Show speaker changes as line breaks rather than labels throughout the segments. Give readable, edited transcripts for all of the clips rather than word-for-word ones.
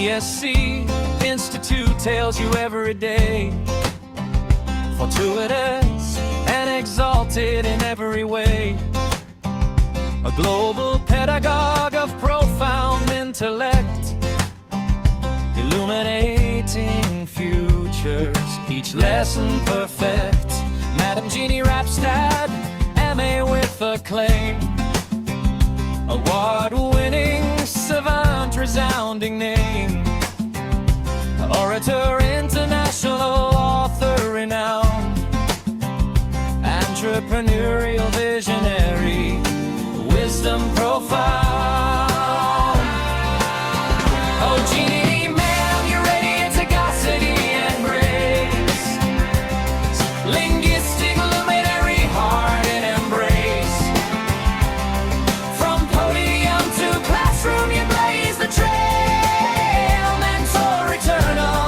ESC Institute tells you every day, fortuitous and exalted in every way, a global pedagogue of profound intellect, illuminating futures, each lesson perfect. Madam Jeannie Rapstad, MA with acclaim, award-winning savant, resounding name, orator, international author renowned, entrepreneurial visionary, wisdom profound. Oh, Jeannie, ma'am, you're radiantagosity and grace, linguistic luminary, heart and embrace. From podium to classroom, you blaze the trail, mentor eternal,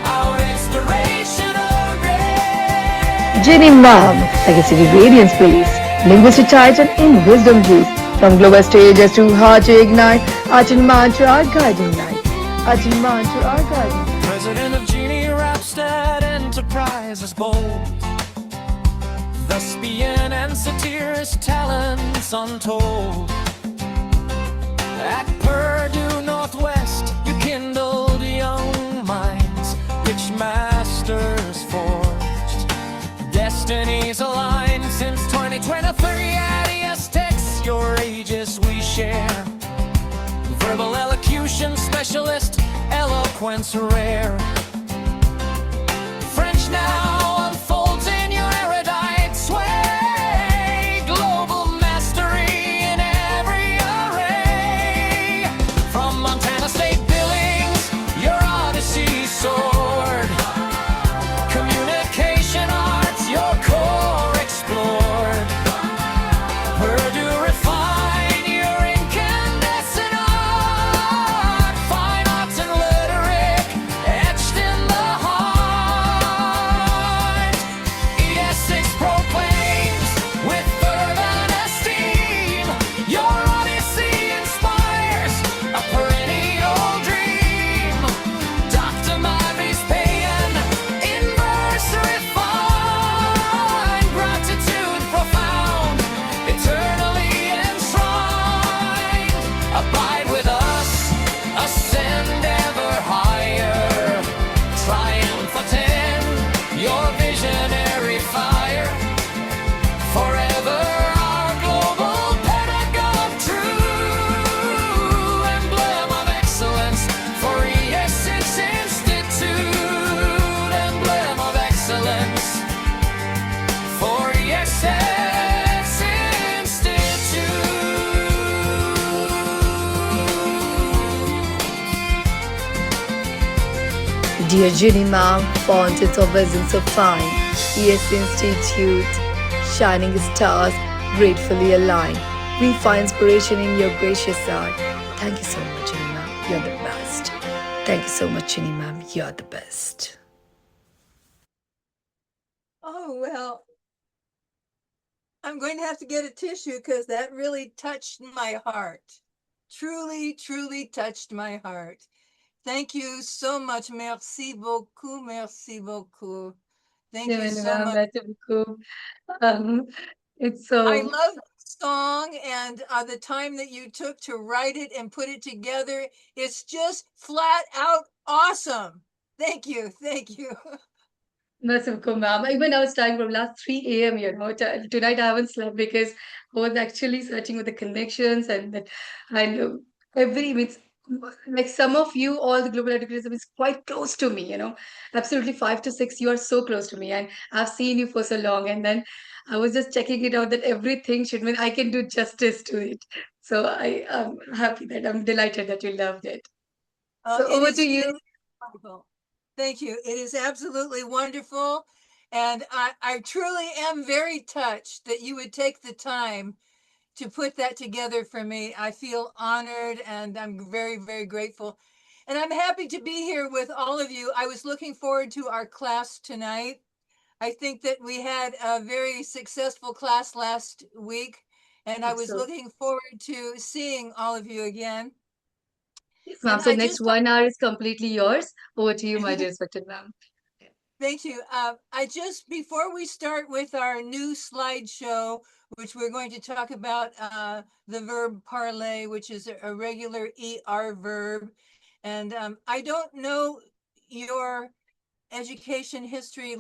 our inspirational grace.
Jeannie Ma'am, Legacy Radiance Please, Linguistic Titan in Wisdom Please. From global stages to heart to ignite, Art and Man to our guiding light, Art and Man to our guiding light.
President of Jeannie Rapstad Enterprises bold, thespian and satirist talents untold. At Purdue Northwest, you kindled young minds, rich masters forged, destinies aligned. Since 2023 at ES Tech's, your ages we share, verbal elocution specialist, eloquence rare. French now unfolds in your erudite sway, global mastery in every array. From Montana State Billings, your odyssey soared, communication arts, your core explored. Purdue refined your incandescent art, fine arts and rhetoric etched in the heart. ES6 proclaims with fervent esteem, your odyssey inspires a perennial dream. Dr. Mavis Payan, in verse refined, gratitude profound, eternally enshrined. Abide with us, ascend ever higher, triumphant in your visionary fire. Forever our global pedagogue, true emblem of excellence for ES6 Institute, emblem of excellence for ES6 Institute.
Dear Jeannie Ma'am, fountains of wisdom so fine, ES Institute, shining stars, gratefully aligned. We find inspiration in your gracious art. Thank you so much, Jeannie Ma'am. You're the best. Thank you so much, Jeannie Ma'am. You're the best.
Oh, well, I'm going to have to get a tissue because that really touched my heart. Truly, truly touched my heart. Thank you so much. Merci beaucoup. Merci beaucoup. Thank you so much.
It's
I
so
love the song and the time that you took to write it and put it together. It's just flat out awesome. Thank you. Thank you.
merciful, ma'am. Even I was trying from last 3 a.m., tonight I haven't slept because I was actually searching with the connections and that I know every means like some of you, all the global education is quite close to me, Absolutely 5 to 6, you are so close to me, and I've seen you for so long. And then I was just checking it out that everything should mean I can do justice to it. So I am happy that I'm delighted that you loved it. So over to
It
you.
is wonderful. Thank you. It is absolutely wonderful. And I truly am very touched that you would take the time to put that together for me. I feel honored and I'm very, very grateful. And I'm happy to be here with all of you. I was looking forward to our class tonight. I think that we had a very successful class last week, and I was
So
looking forward to seeing all of you again.
Yes,
And
ma'am. So
I
next
just
1 hour is completely yours. Over to you, my dear respected ma'am.
Thank you. I just, before we start with our new slideshow, which we're going to talk about the verb parlay, which is a regular ER verb. And I don't know your education history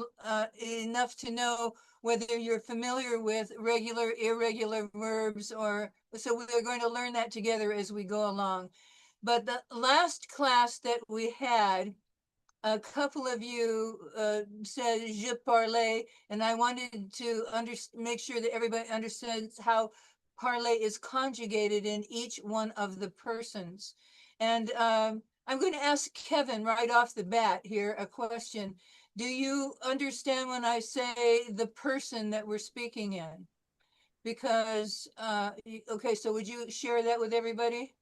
enough to know whether you're familiar with regular, irregular verbs, or so we're going to learn that together as we go along. But the last class that we had, a couple of you said je parlais, and I wanted to make sure that everybody understands how parlay is conjugated in each one of the persons. And I'm going to ask Kevin right off the bat here a question. Do you understand when I say the person that we're speaking in? Because, okay, so would you share that with everybody?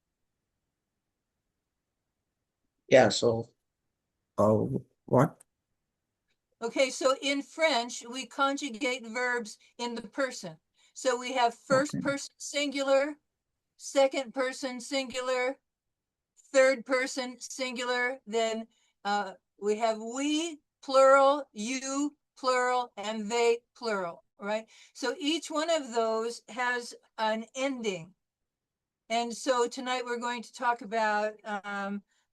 Yeah, so what?
Okay, so in French, we conjugate verbs in the person. So we have first
Okay.
person singular, second person singular, third person singular. Then we have we plural, you plural, and they plural, right? So each one of those has an ending. And so tonight we're going to talk about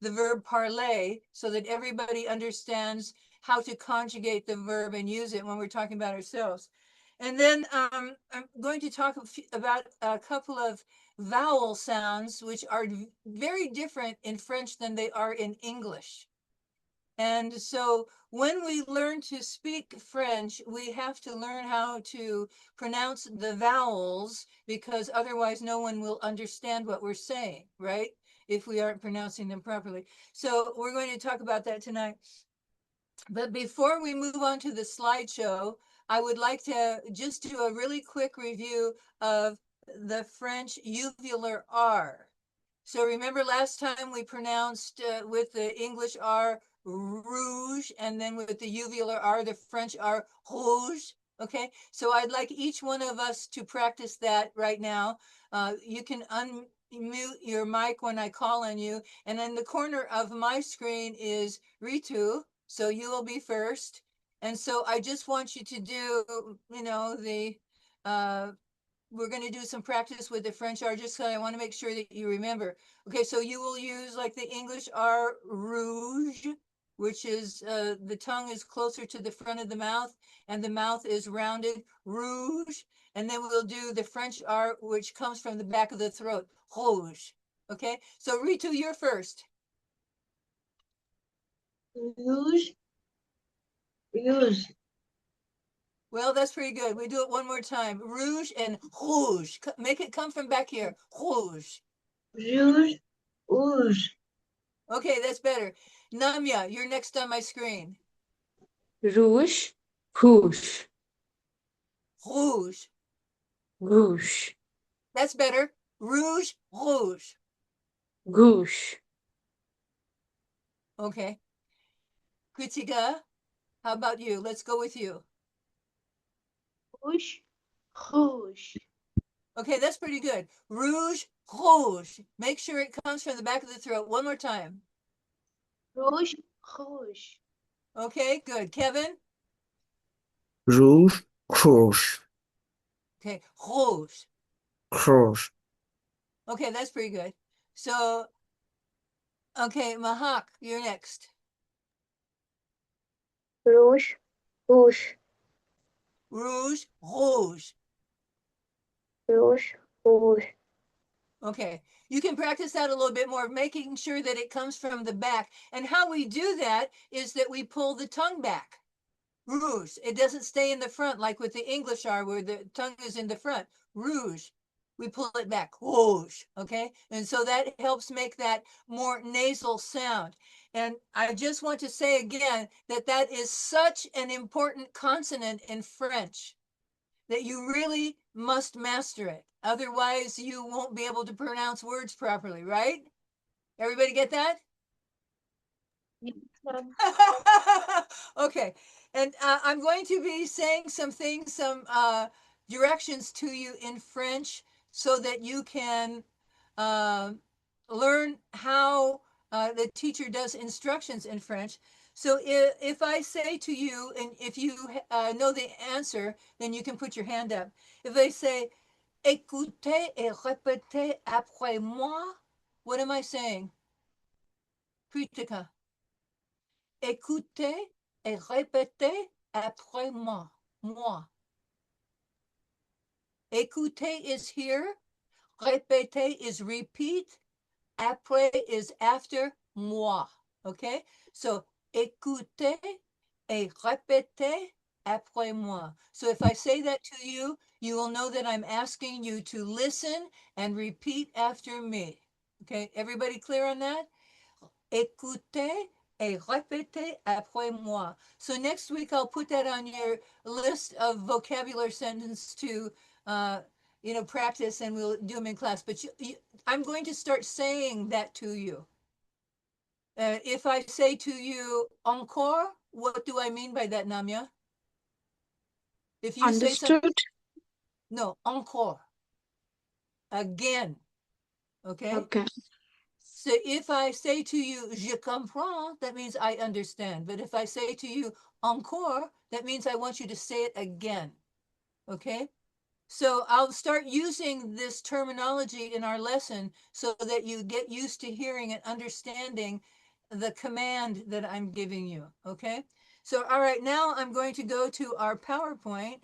the verb parlay so that everybody understands how to conjugate the verb and use it when we're talking about ourselves. And then I'm going to talk about a couple of vowel sounds, which are very different in French than they are in English. And so when we learn to speak French, we have to learn how to pronounce the vowels, because otherwise no one will understand what we're saying, right? If we aren't pronouncing them properly. So we're going to talk about that tonight. But before we move on to the slideshow, I would like to just do a really quick review of the French uvular R. So remember last time we pronounced with the English R rouge, and then with the uvular R, the French R rouge. Okay, so I'd like each one of us to practice that right now. You can unmute your mic when I call on you. And in the corner of my screen is Ritu, so you will be first. And so I just want you to do, we're going to do some practice with the French R, just so I want to make sure that you remember. Okay, so you will use like the English R rouge, which is the tongue is closer to the front of the mouth and the mouth is rounded, rouge. And then we'll do the French R, which comes from the back of the throat, rouge. Okay, so Ritu, you're first.
Rouge, rouge,
Well, that's pretty good. We do it one more time. Rouge and rouge. Make it come from back here. Rouge.
rouge, rouge,
Okay, that's better. Namya, you're next on my screen.
Rouge, rouge,
Rouge.
rouge,
That's better. Rouge, rouge.
gouche,
Okay. Kritika, how about you? Let's go with you.
rouge, rouge,
Okay, that's pretty good. Rouge, rouge. Make sure it comes from the back of the throat. One more time.
rouge, rouge,
Okay, good. Kevin?
Rouge, rouge,
Okay, rouge.
rouge.
Okay, that's pretty good. So, okay, Mahak, you're next.
rouge, rouge,
Rouge, rouge.
rouge, rouge,
Okay, you can practice that a little bit more, making sure that it comes from the back. And how we do that is that we pull the tongue back. Rouge. It doesn't stay in the front like with the English R where the tongue is in the front. Rouge. We pull it back. Rouge. Okay. And so that helps make that more nasal sound. And I just want to say again that that is such an important consonant in French that you really must master it. Otherwise, you won't be able to pronounce words properly, right? Everybody get that?
yes, ma'am.
Okay, and I'm going to be saying some things, some directions to you in French so that you can learn how the teacher does instructions in French. So if I say to you, and if you know the answer, then you can put your hand up. If I say, écoutez et répétez après moi, what am I saying? Kritika. Écoutez et répétez après moi. Moi. Écoutez is here. Répétez is repeat. Après is after moi. Okay? So, écoutez et répétez après moi. So if I say that to you, you will know that I'm asking you to listen and repeat after me. Okay? Everybody clear on that? Écoutez et répétez après moi. So next week I'll put that on your list of vocabulary sentences to practice, and we'll do them in class. But I'm going to start saying that to you. If I say to you encore, what do I mean by that, Namya? If you say something,
Understood?
no, encore, again, okay?
Okay.
So if I say to you, je comprends, that means I understand. But if I say to you, encore, that means I want you to say it again, okay? So I'll start using this terminology in our lesson so that you get used to hearing and understanding the command that I'm giving you, okay? So, all right, now I'm going to go to our PowerPoint,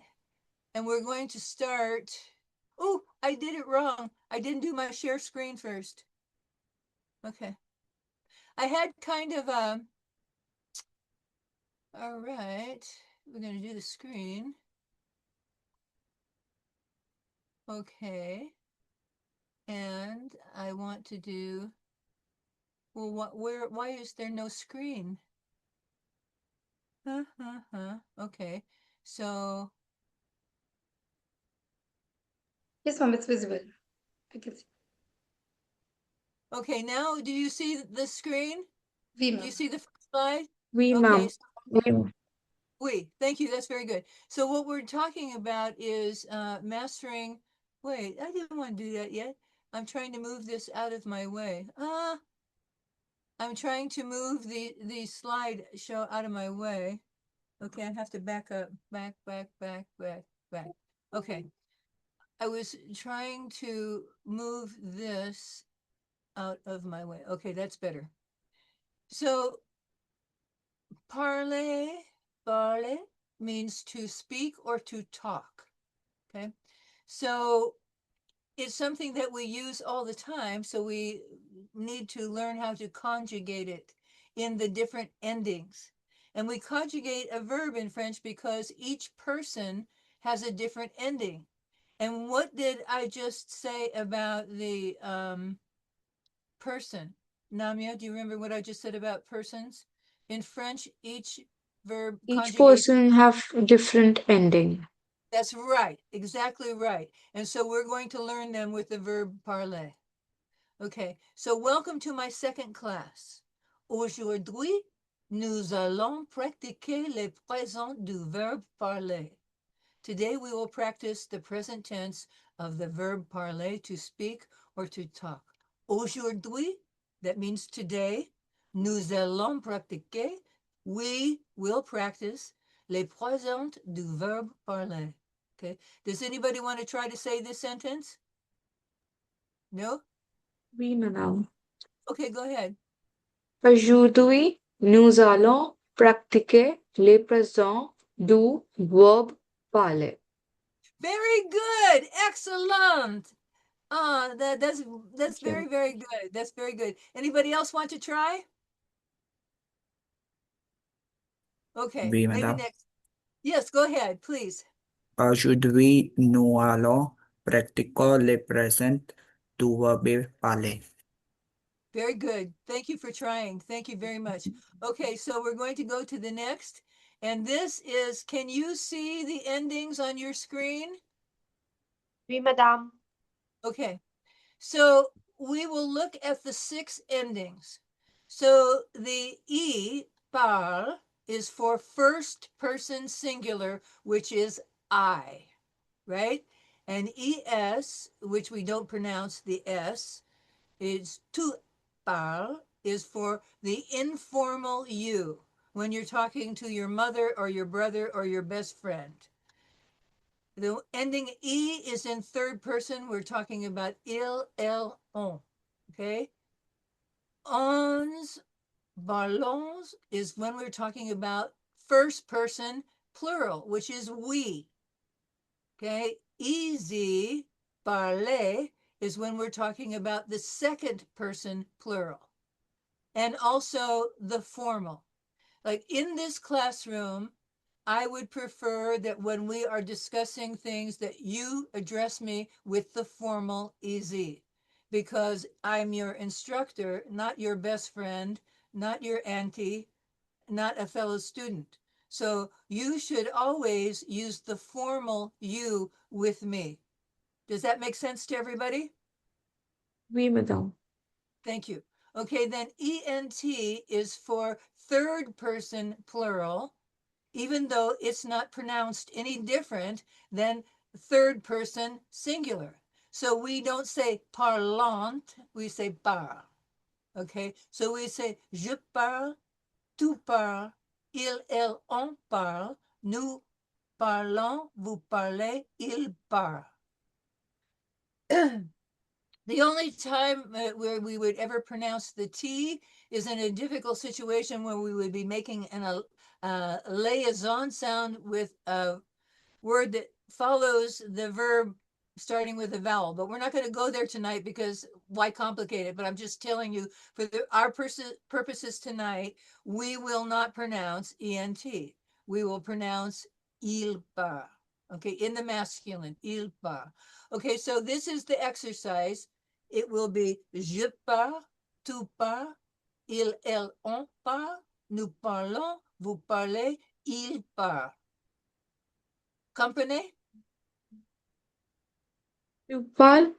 and we're going to start. Oh, I did it wrong. I didn't do my share screen first. Okay. I had kind of a, all right, we're going to do the screen. Okay. And I want to do, well, why is there no screen? Okay. So,
Yes, ma'am, it's visible. I can see.
okay, now do you see the screen?
Oui,
Do
ma'am.
you see the first slide?
Oui,
Okay,
ma'am. Oui.
thank you. That's very good. So what we're talking about is mastering. Wait, I didn't want to do that yet. I'm trying to move this out of my way. I'm trying to move the slide show out of my way. Okay, I have to back up. Back. Okay. I was trying to move this out of my way. Okay, that's better. So parler means to speak or to talk. Okay. So it's something that we use all the time. So we need to learn how to conjugate it in the different endings. And we conjugate a verb in French because each person has a different ending. And what did I just say about the person? Namia, do you remember what I just said about persons? In French, each verb
Each
conjugates.
person have different ending.
That's right, exactly right. And so we're going to learn them with the verb parler. Okay, so welcome to my second class. Aujourd'hui, nous allons pratiquer les présents du verbe parler. Today we will practice the present tense of the verb parler, to speak or to talk. Aujourd'hui, that means today. Nous allons pratiquer, we will practice les présents du verbe parler. Okay, does anybody want to try to say this sentence? No?
Oui, madame.
Okay, go ahead.
Aujourd'hui, nous allons pratiquer les présents du verbe parler.
Very good, excellent. That's
Thank you.
very, very good. That's very good. Anybody else want to try? Okay,
Oui,
maybe
madame.
next. Yes, go ahead, please.
Aujourd'hui, nous allons pratiquer le présent du verbe parler.
Very good. Thank you for trying. Thank you very much. Okay, so we're going to go to the next. And this is, can you see the endings on your screen?
Oui, madame.
Okay, so we will look at the 6 endings. So the E, parle, is for first person singular, which is I, right? And ES, which we don't pronounce the S, It's tu parles is for the informal you, when you're talking to your mother or your brother or your best friend. The ending E is in third person. We're talking about il, elle, on. Okay? Ons ballons is when we're talking about first person plural, which is we. Okay? Easy parler is when we're talking about the second person plural. And also the formal. Like in this classroom, I would prefer that when we are discussing things that you address me with the formal EZ, because I'm your instructor, not your best friend, not your auntie, not a fellow student. So you should always use the formal you with me. Does that make sense to everybody?
Oui, madame.
Thank you. Okay, then ENT is for third person plural, even though it's not pronounced any different than third person singular. So we don't say parlant, we say parle. Okay, so we say je parle, tu parles, il, elle, on parle, nous parlons, vous parlez, il parle. The only time where we would ever pronounce the T is in a difficult situation where we would be making an liaison sound with a word that follows the verb starting with a vowel. But we're not going to go there tonight because why complicate it? But I'm just telling you, for our purposes tonight, we will not pronounce ENT. We will pronounce il parle. Okay, in the masculine, il parle. Okay, so this is the exercise. It will be je parle, tu parles, il, elle, on parle, nous parlons, vous parlez, il parle. Comprenez?
Tu parles?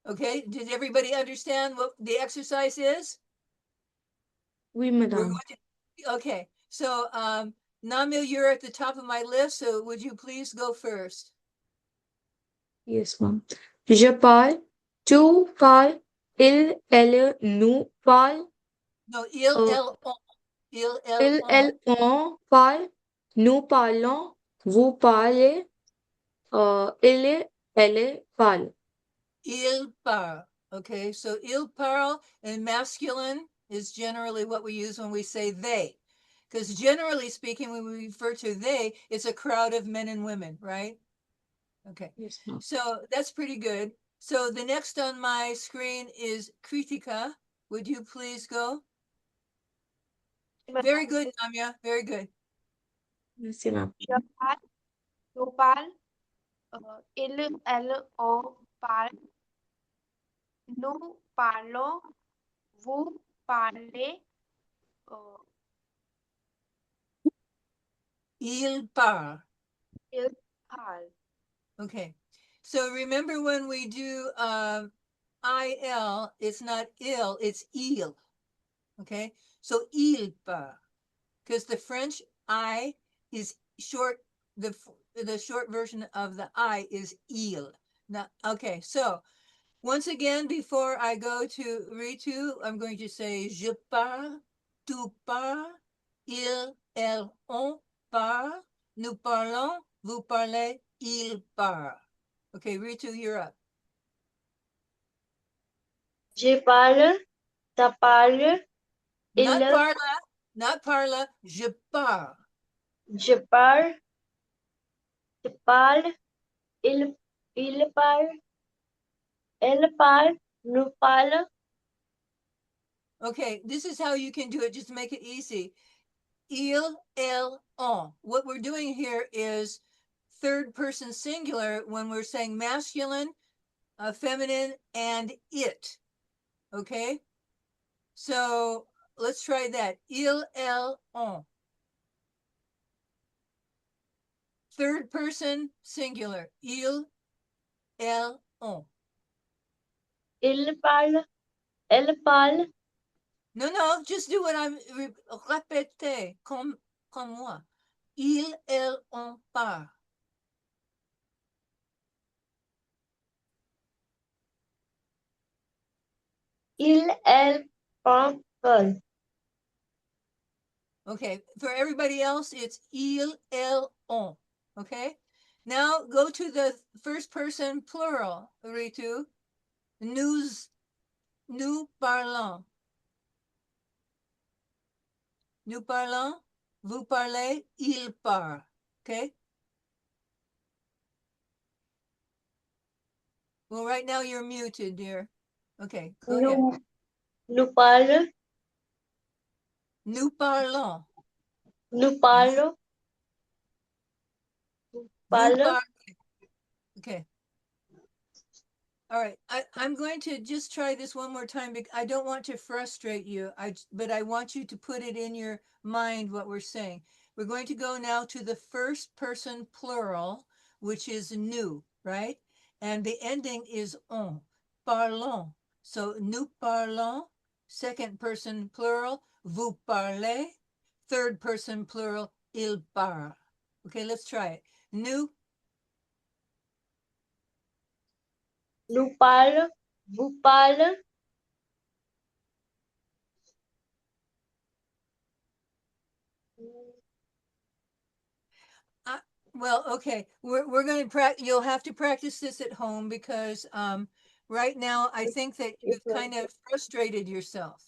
Okay, did everybody understand what the exercise is?
Oui,
We're
madame.
going to, okay, so Namil, you're at the top of my list, so would you please go first?
Yes, ma'am. Je parle, tu parles, il, elle, nous parle,
No, il,
euh,
elle, on. Il,
il, elle, on parle, nous parlons, vous parlez, il, elle parle.
Il parle. Okay, so il parle in masculine is generally what we use when we say they. Because generally speaking, when we refer to they, it's a crowd of men and women, right? Okay,
Yes, ma'am.
so that's pretty good. So the next on my screen is Kritika. Would you please go? Very good, Namya. Very good.
Merci, ma'am.
Je parle, tu parles, il, elle, on parle, nous parlons, vous parlez, euh,
Il parle.
il parle.
Okay. So remember when we do IL, it's not ill, it's il. Okay. So il parle. Because the French I is short, the short version of the I is il. Now, okay, so once again, before I go to Ritu, I'm going to say je parle, tu parles, il, elle, on parle, nous parlons, vous parlez, il parle. Okay, Ritu, you're up.
Je parle, tu parles,
Not
il,
parla, not parla, je parle.
je parle, tu parles, il parle, elle parle, nous parle,
Okay, this is how you can do it, just to make it easy. Il, elle, on. What we're doing here is third person singular when we're saying masculine, feminine, and it. Okay? So let's try that. Il, elle, on. Third person singular. Il, elle, on.
il parle, elle parle,
No, just do what I'm répétez comme moi. Il, elle, on parle.
elle parle.
Okay, for everybody else, it's il, elle, on. Okay, now go to the first person plural, Ritu. Nous parlons. Nous parlons, vous parlez, il parle. Okay? Well, right now you're muted, dear. Okay, go ahead.
Nous parle.
Nous parlons.
Nous parlons.
Vous
Parle.
parlez. Okay. All right, I'm going to just try this one more time because I don't want to frustrate you. But I want you to put it in your mind what we're saying. We're going to go now to the first person plural, which is nous, right? And the ending is on. Parlons. So nous parlons, second person plural, vous parlez, third person plural, il parle. Okay, let's try it. Nous
Nous parle. Vous parle.
Well, okay, we're going to practice. You'll have to practice this at home because right now I think that you've kind of frustrated yourself.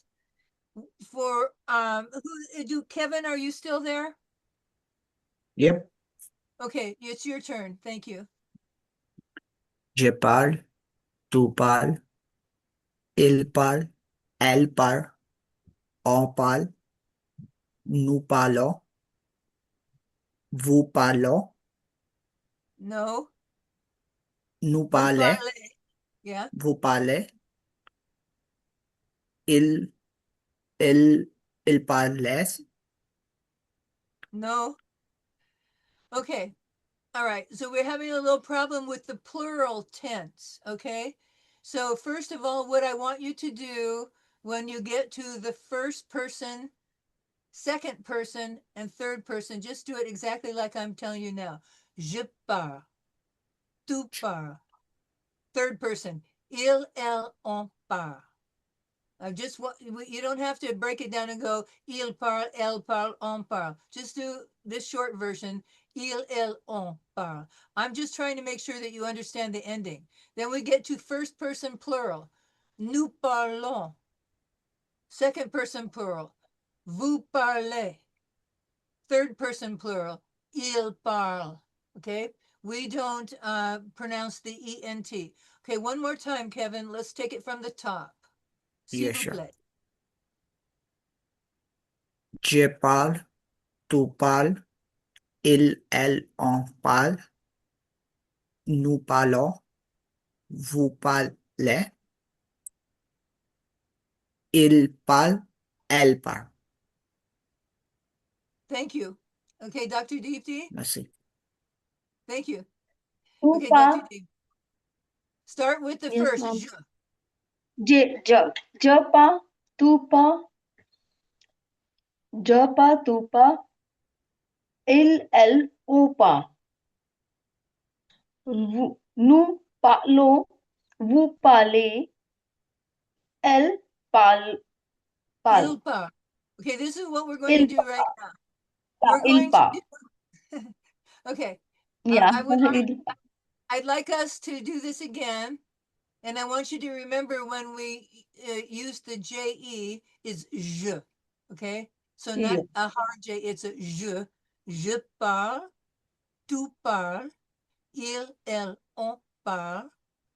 For Kevin, are you still there?
Yep.
Okay, it's your turn. Thank you.
Je parle, tu parles, il parle, elle parle, on parle, nous parlons, vous parlons,
No,
nous
vous
parlez,
parlez. Yeah,
vous parlez, il, il parle,
no. Okay. All right. So we're having a little problem with the plural tense. Okay. So first of all, what I want you to do when you get to the first person, second person, and third person, just do it exactly like I'm telling you now. Je parle. Tu parles. Third person. Il, elle, on parle. I just want you don't have to break it down and go il parle, elle parle, on parle. Just do this short version. Il, elle, on parle. I'm just trying to make sure that you understand the ending. Then we get to first person plural. Nous parlons. Second person plural. Vous parlez. Third person plural. Il parle. Okay. We don't pronounce the ENT. Okay. One more time, Kevin. Let's take it from the top. S'il
yes,
vous
sure.
plaît.
Je parle, tu parles, il, elle, on parle, nous parlons, vous parlez, il parle, elle parle.
Thank you. Okay, Dr. Deepti.
Merci.
Thank you.
Tu
Okay,
parles.
Dr. Deep. Start with the
Yes,
first.
ma'am.
Je parle. Tu parles. Je parle. Tu parles. Elle, on parle. Nous parlons. Vous parlez. Elle parle.
Il parle. Okay, this is what we're going to
Il
do
parle.
right now.
Yeah,
We're
il
going to
parle.
do, okay.
Yeah,
I would
il parle.
I'd like us to do this again. And I want you to remember when we use the JE is je. Okay? So not
Yeah.
a hard J, it's a je. Je parle, tu parles, il, elle, on parle,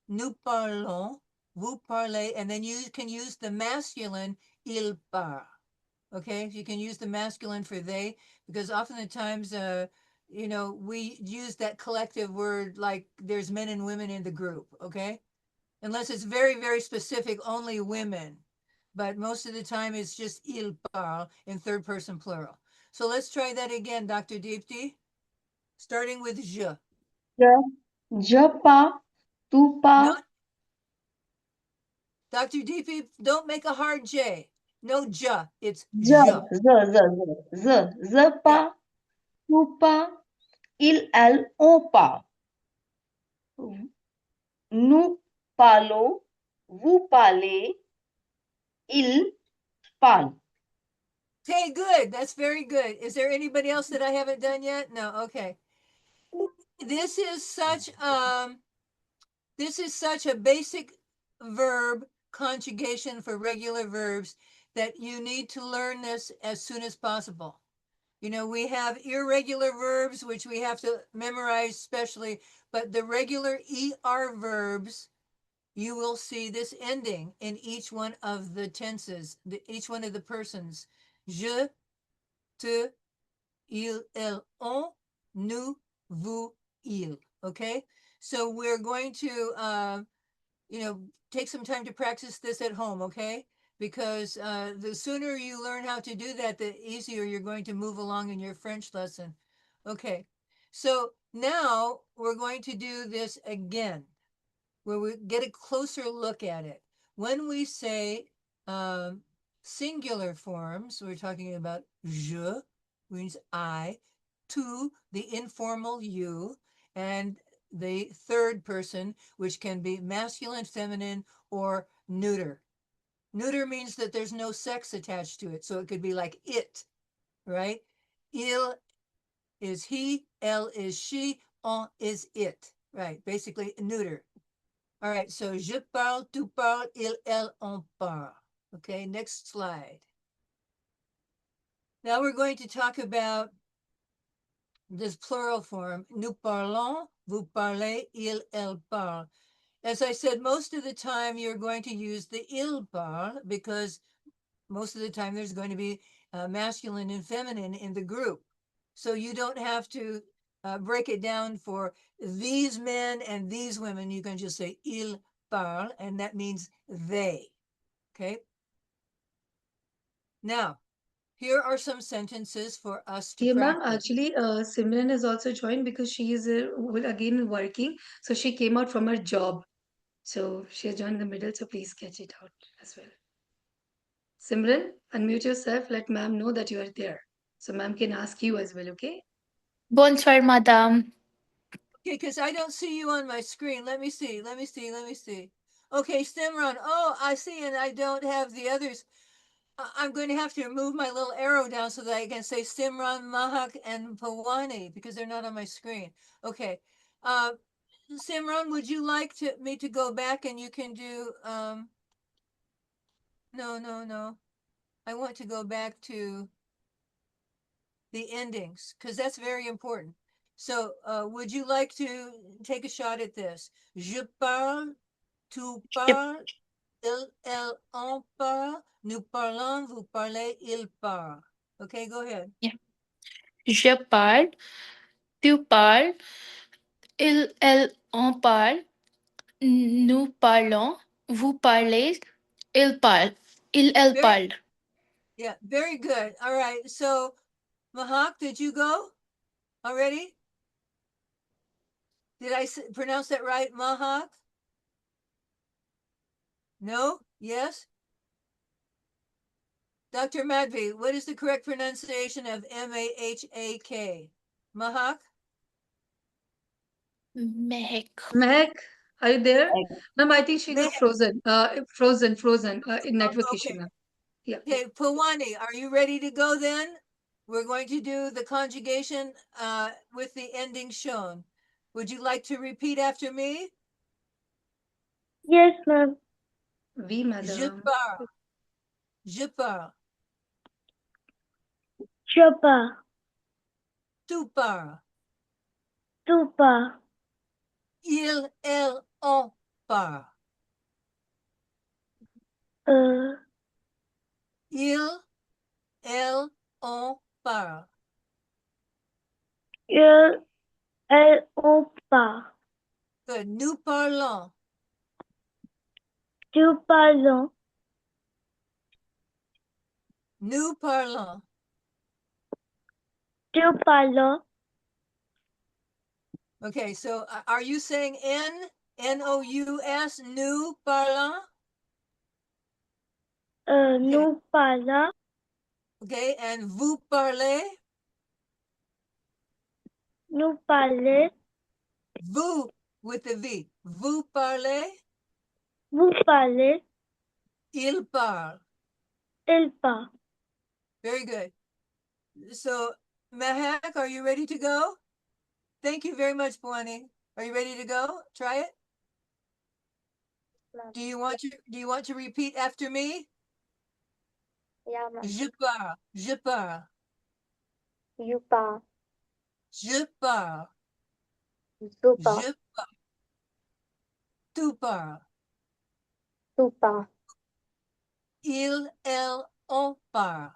nous parlons, vous parlez, and then you can use the masculine, il parle. Okay, you can use the masculine for they, because often the times, we use that collective word like there's men and women in the group. Okay, unless it's very, very specific, only women. But most of the time it's just il parle in third person plural. So let's try that again, Dr. Deepti, starting with je.
Je parle. Tu parles.
No, Dr. Deepti, don't make a hard J. No ja, it's je.
Je parle. Tu parles. Il, elle, on parle. Nous parlons. Vous parlez. il parle.
Okay, good. That's very good. Is there anybody else that I haven't done yet? No. Okay. This is such a basic verb conjugation for regular verbs that you need to learn this as soon as possible. You know, we have irregular verbs, which we have to memorize specially, but the regular ER verbs, you will see this ending in each one of the tenses, each one of the persons. Je, te, il, elle, on, nous, vous, il. Okay? So we're going to, take some time to practice this at home, okay? Because the sooner you learn how to do that, the easier you're going to move along in your French lesson. Okay, so now we're going to do this again, where we get a closer look at it. When we say singular forms, we're talking about je, means I, tu, the informal you, and the third person, which can be masculine, feminine, or neuter. Neuter means that there's no sex attached to it. So it could be like it, right? Il is he, elle is she, on is it, right? Basically neuter. All right, so je parle, tu parles, il, elle, on parle. Okay, next slide. Now we're going to talk about this plural form. Nous parlons, vous parlez, il, elle parle. As I said, most of the time you're going to use the il parle because most of the time there's going to be masculine and feminine in the group. So you don't have to break it down for these men and these women. You can just say il parle, and that means they. Okay. Now, here are some sentences for us to
Yeah, ma'am.
practice.
Actually, Simran has also joined because she is again working. So she came out from her job. So she has joined in the middle. So please catch it out as well. Simran, unmute yourself. Let ma'am know that you are there. So ma'am can ask you as well, okay?
Bonsoir, madame.
Okay, because I don't see you on my screen. Let me see. Okay, Stimron. Oh, I see, and I don't have the others. I'm going to have to move my little arrow down so that I can say Simran, Mahak, and Pawani because they're not on my screen. Okay. Simran, would you like me to go back and you can do no. I want to go back to the endings because that's very important. So would you like to take a shot at this? Je parle, tu
Je,
parles, il, elle, on parle, nous parlons, vous parlez, il parle. Okay, go ahead.
je parle, tu parles, il, elle, on parle, nous parlons, vous parlez, il parle, il, elle
Very,
parle.
yeah, very good. All right. So, Mahak, did you go already? Did I pronounce that right, Mahak? No? Yes? Dr. Madvi, what is the correct pronunciation of M-A-H-A-K? Mahak?
Mehek.
Mehak, are you there?
Like,
Ma'am, I think she got frozen. Frozen. In network issue,
Okay.
ma'am. Yeah.
Okay, Pawani, are you ready to go then? We're going to do the conjugation with the ending shown. Would you like to repeat after me?
yes, ma'am.
Oui,
Je
madam.
parle. Je parle.
Je parle,
Tu parles.
tu parles,
Il, elle, on parle.
euh,
Il, elle, on parle.
il, elle, on parle.
Good. Nous parlons.
Tu parlons,
Nous parlons.
tu parlons,
Okay, so are you saying N-O-U-S, nous parlons?
nous parlons,
Okay, and vous parlez?
nous parlez,
Vous with the V. Vous parlez?
vous parlez,
Il parle.
Il part.
Very good. So, Mahak, are you ready to go? Thank you very much, Bwani. Are you ready to go? Try it. Do you want to repeat after me?
Yeah, ma'am.
Je pars, je pars,
You part.
je pars,
You part.
je pars, tu pars,
Tu part.
il, elle, on part.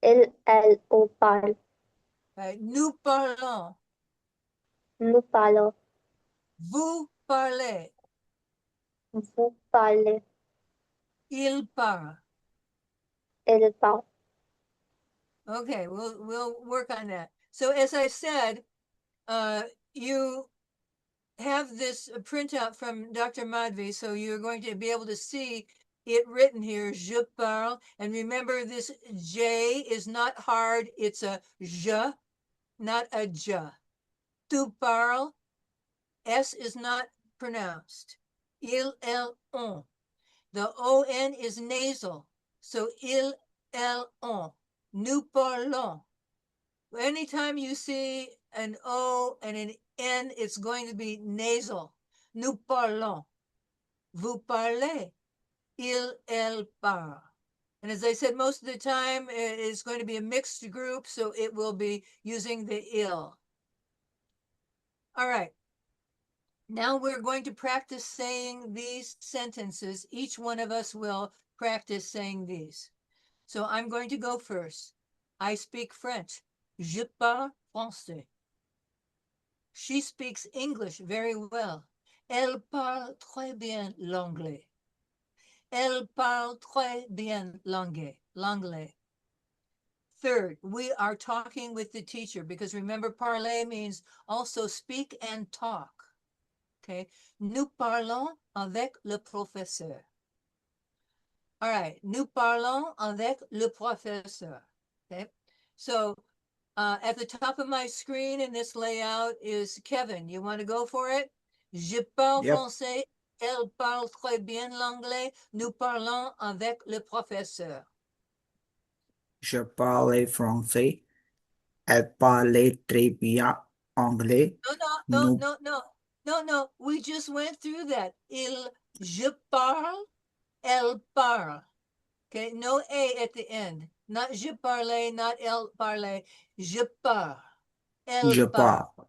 Il, elle, on parle.
Right? Nous parlons,
Nous parlons.
vous parlez,
Vous parlez.
il part.
Il part.
Okay, we'll work on that. So as I said, you have this printout from Dr. Madvi, so you're going to be able to see it written here, je parle. And remember, this J is not hard. It's a je, not a ja. Tu parles, S is not pronounced. Il, elle, on. The ON is nasal. So il, elle, on. Nous parlons. Anytime you see an O and an N, it's going to be nasal. Nous parlons. Vous parlez. Il, elle parle. And as I said, most of the time it's going to be a mixed group, so it will be using the il. All right. Now we're going to practice saying these sentences. Each one of us will practice saying these. So I'm going to go first. I speak French. Je parle français. She speaks English very well. Elle parle très bien l'anglais. Elle parle très bien l'anglais. Third, we are talking with the teacher because remember, parler means also speak and talk. Okay. Nous parlons avec le professeur. All right. Nous parlons avec le professeur. Okay. So at the top of my screen in this layout is Kevin. You want to go for it? Je parle
Yep.
français. Elle parle très bien l'anglais. Nous parlons avec le professeur.
Je parle français. Elle parle très bien anglais. Nous,
No. We just went through that. Je parle, elle parle. Okay, no A at the end. Not je parle, not elle parle. Je parle. Elle
je
parle.
parle.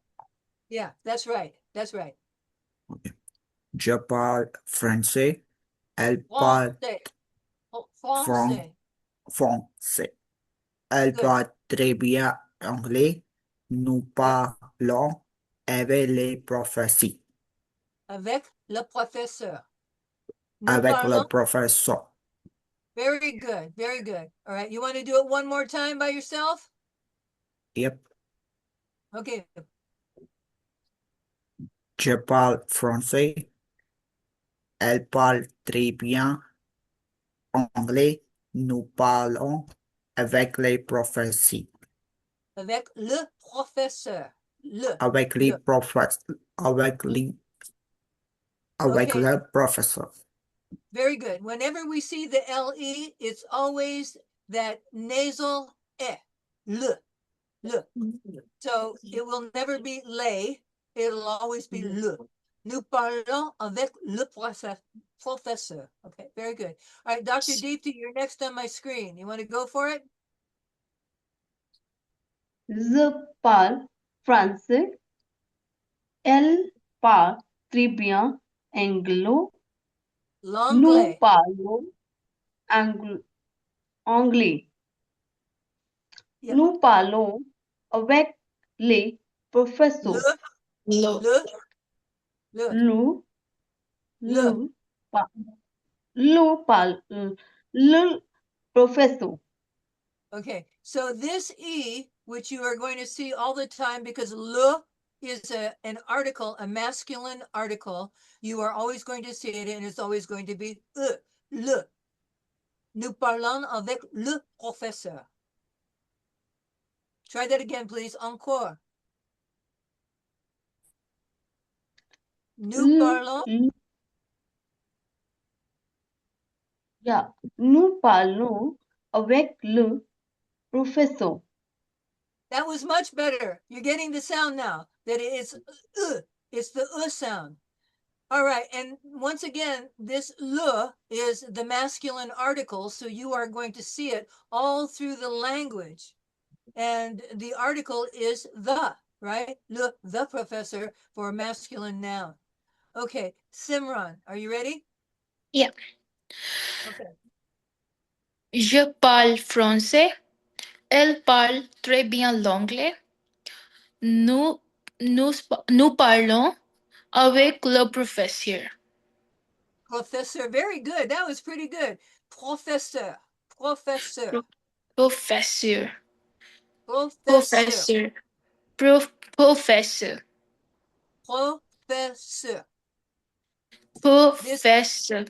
Yeah, that's right. That's right.
Je parle français. Elle parle
Français. Français.
français. Elle
Good.
parle très bien anglais. Nous parlons avec les professeurs.
Avec le professeur. Nous
Avec
parlons.
le professeur.
Very good. Very good. All right. You want to do it one more time by yourself?
Yep.
Okay.
Je parle français. Elle parle très bien anglais. Nous parlons avec les professeurs.
Avec le professeur.
Avec les professeurs. Avec
Okay.
le professeur.
Very good. Whenever we see the LE, it's always that nasal E. Le. So it will never be lay. It'll always be le. Nous parlons avec le professeur. Okay, very good. All right, Dr. Deepti, you're next on my screen. You want to go for it?
Je parle français. Elle parle très bien anglo. Nous
L'anglais.
parlons anglais.
Yep.
Nous parlons avec les professeurs.
Le.
Nous
Le.
parlons le professeur.
Okay, so this E, which you are going to see all the time because le is an article, a masculine article, you are always going to see it and it's always going to be le. Nous parlons avec le professeur. Try that again, please. Encore. Nous parlons.
Yeah. Nous parlons avec le professeur.
That was much better. You're getting the sound now. That it's it's the sound. All right, and once again, this le is the masculine article, so you are going to see it all through the language. And the article is the, right? Le, the professor for masculine noun. Okay, Simran, are you ready?
Yeah.
Okay.
Je parle français. Elle parle très bien l'anglais. Nous, nous parlons avec le professeur.
Professor, very good. That was pretty good. Professeur, professeur,
Professeur.
professeur,
Professeur. Professeur.
professeur. This
Professeur.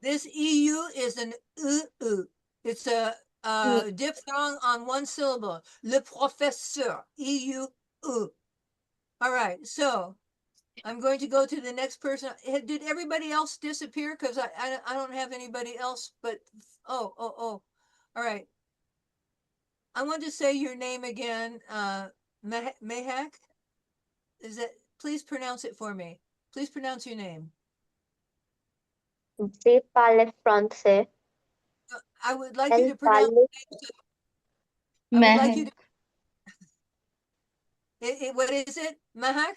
This EU is an u. It's a diphthong on one syllable. Le professeur. EU. All right. So I'm going to go to the next person. Did everybody else disappear? Because I don't have anybody else. But oh. All right. I want to say your name again. Mehak. Is it? Please pronounce it for me. Please pronounce your name.
Je parle français.
I would like you
Elle
to pronounce.
parle
I would like you
Mehak.
to. What is it? Mahak?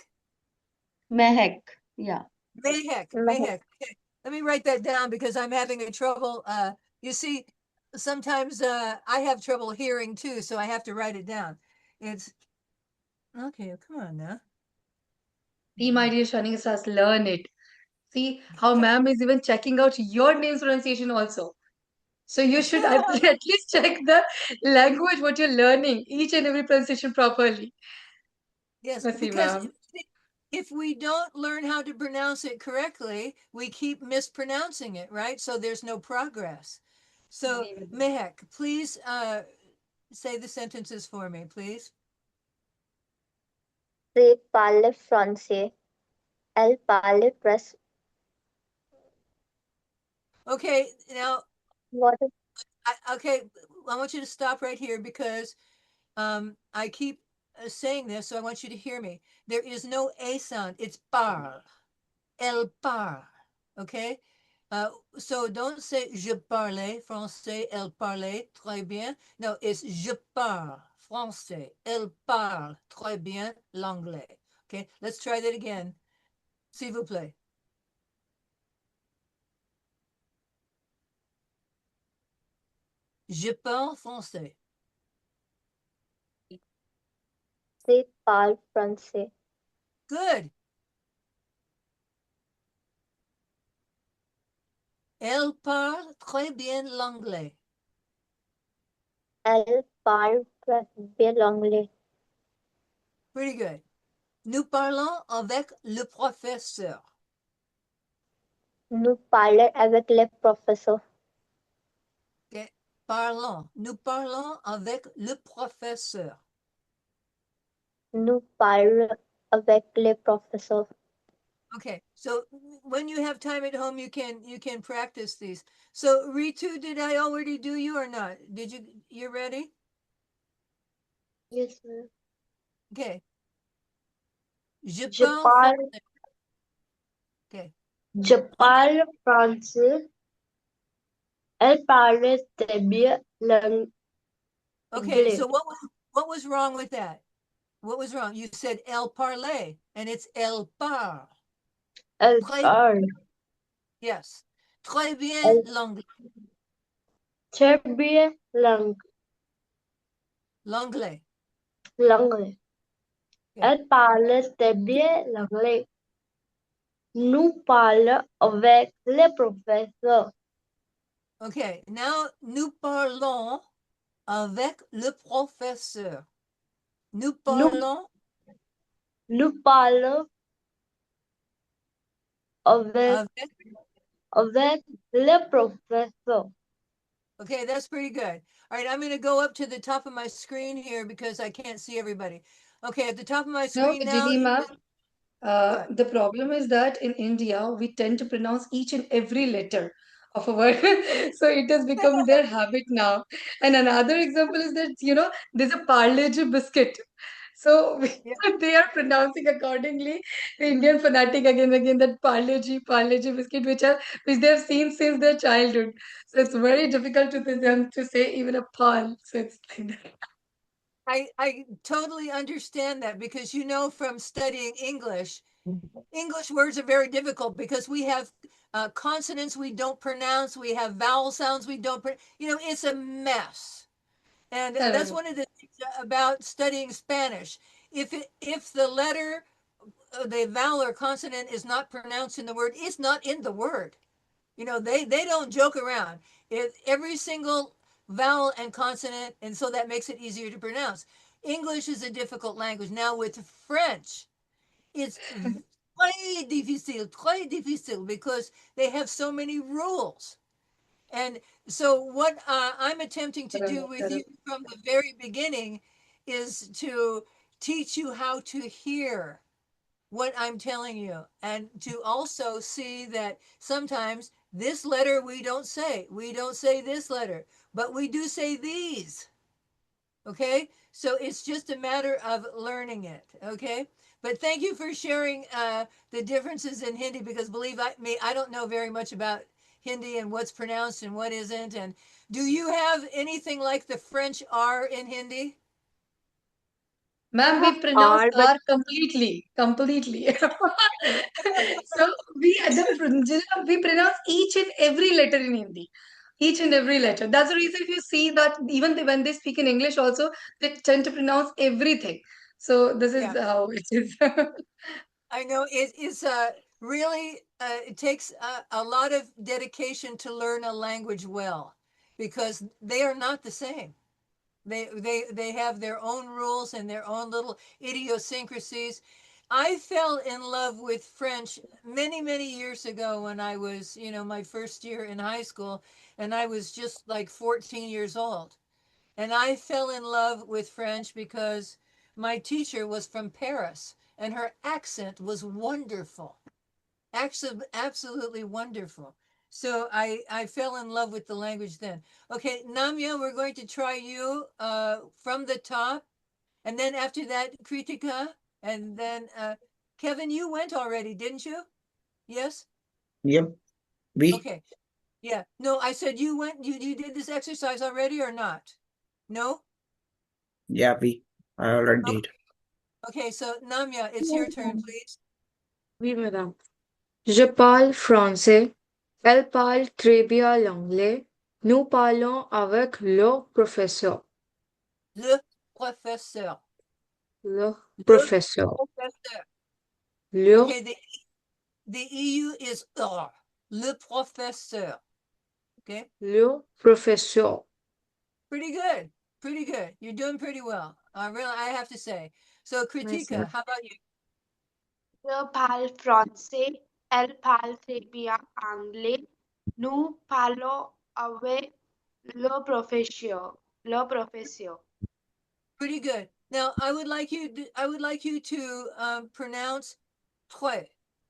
Mehak. Yeah.
Mayhek.
Mehak.
Okay. Let me write that down because I'm having a trouble. You see, sometimes I have trouble hearing too, so I have to write it down. It's okay. Come on now.
See, my dear Shanisas, learn it. See how ma'am is even checking out your name's pronunciation also. So you should at least check the language what you're learning, each and every pronunciation properly.
Yes,
See,
because
ma'am.
if we don't learn how to pronounce it correctly, we keep mispronouncing it, right? So there's no progress. So
Agree with that.
Mehek, please say the sentences for me, please.
Je parle français. Elle parle presque.
Okay, now
What is
okay, I want you to stop right here because I keep saying this, so I want you to hear me. There is no a sound. It's parle. Elle parle. Okay. So don't say je parlais français. Elle parlait très bien. No, it's je parle français. Elle parle très bien l'anglais. Okay. Let's try that again. S'il vous plaît. Je parle français.
je parle français.
Good. Elle parle très bien l'anglais.
Elle parle presque bien l'anglais.
Pretty good. Nous parlons avec le professeur.
Nous parlons avec le professeur.
Okay. Parlons. Nous parlons avec le professeur.
Nous parlons avec le professeur.
Okay. So when you have time at home, you can practice these. So Ritu, did I already do you or not? Did you ready?
Yes, sir.
Okay. Je
Je
parle
parle,
français. Okay.
je parle français. Elle parle très bien
Okay.
l'anglais.
So what was wrong with that? What was wrong? You said elle parlait and it's elle parle.
Elle
Très,
parle
yes. Très bien
Elle-
l'anglais.
très bien
L'anglais.
l'anglais.
Okay.
Elle parle très bien l'anglais. Nous parlons avec le professeur.
Okay. Now nous parlons avec le professeur. Nous parlons
Nous parlons avec,
avec.
avec le professeur.
Okay, that's pretty good. All right, I'm going to go up to the top of my screen here because I can't see everybody. Okay, at the top of my
No,
screen now.
Jeannie, ma'am.
What?
The problem is that in India, we tend to pronounce each and every letter of a word. So it has become their habit now. And another example is that, there's a Parle G biscuit. So
Yeah.
they are pronouncing accordingly the Indian fanatic again and again, that Parle G biscuit, which they have seen since their childhood. So it's very difficult to them to say even a pal. So it's like that.
I totally understand that because from studying English, English words are very difficult because we have consonants we don't pronounce, we have vowel sounds we don't, it's a mess. And that's
Correct.
one of the things about studying Spanish. If the letter, the vowel or consonant is not pronounced in the word, it's not in the word. They don't joke around. Every single vowel and consonant, and so that makes it easier to pronounce. English is a difficult language. Now with French, it's très difficile, because they have so many rules. And so what I'm attempting to do with you
Correct.
from the very beginning is to teach you how to hear what I'm telling you, and to also see that sometimes this letter we don't say. We don't say this letter, but we do say these. Okay? So it's just a matter of learning it. Okay? But thank you for sharing the differences in Hindi, because believe me, I don't know very much about Hindi and what's pronounced and what isn't. And do you have anything like the French R in Hindi?
Ma'am, we pronounce
R, but
R completely, completely. So we pronounce each and every letter in Hindi, each and every letter. That's the reason if you see that even when they speak in English also, they tend to pronounce everything. So this is
Yeah.
how it is.
I know it is really it takes a lot of dedication to learn a language well, because they are not the same. They have their own rules and their own little idiosyncrasies. I fell in love with French many years ago when I was, my first year in high school, and I was just like 14 years old. And I fell in love with French because my teacher was from Paris and her accent was wonderful. Absolutely wonderful. So I fell in love with the language then. Okay, Namya, we're going to try you from the top. And then after that, Kritika. And then Kevin, you went already, didn't you? Yes?
Yep. We,
Okay. Yeah. No, I said you went, you did this exercise already or not? No?
yeah, I already
Okay.
did.
Okay, so Namya, it's your turn, please.
Oui, madame. Je parle français. Elle parle très bien l'anglais. Nous parlons avec le professeur.
Le professeur.
Le
Le
professeur.
professeur.
Le,
Okay, the EU is R. Le professeur. Okay,
le professeur.
pretty good. Pretty good. You're doing pretty well. Really, I have to say. So,
Merci.
Kritika, how about you?
je parle français. Elle parle très bien anglais. Nous parlons avec le professeur. Le professeur.
Pretty good. Now, I would like you to pronounce tres,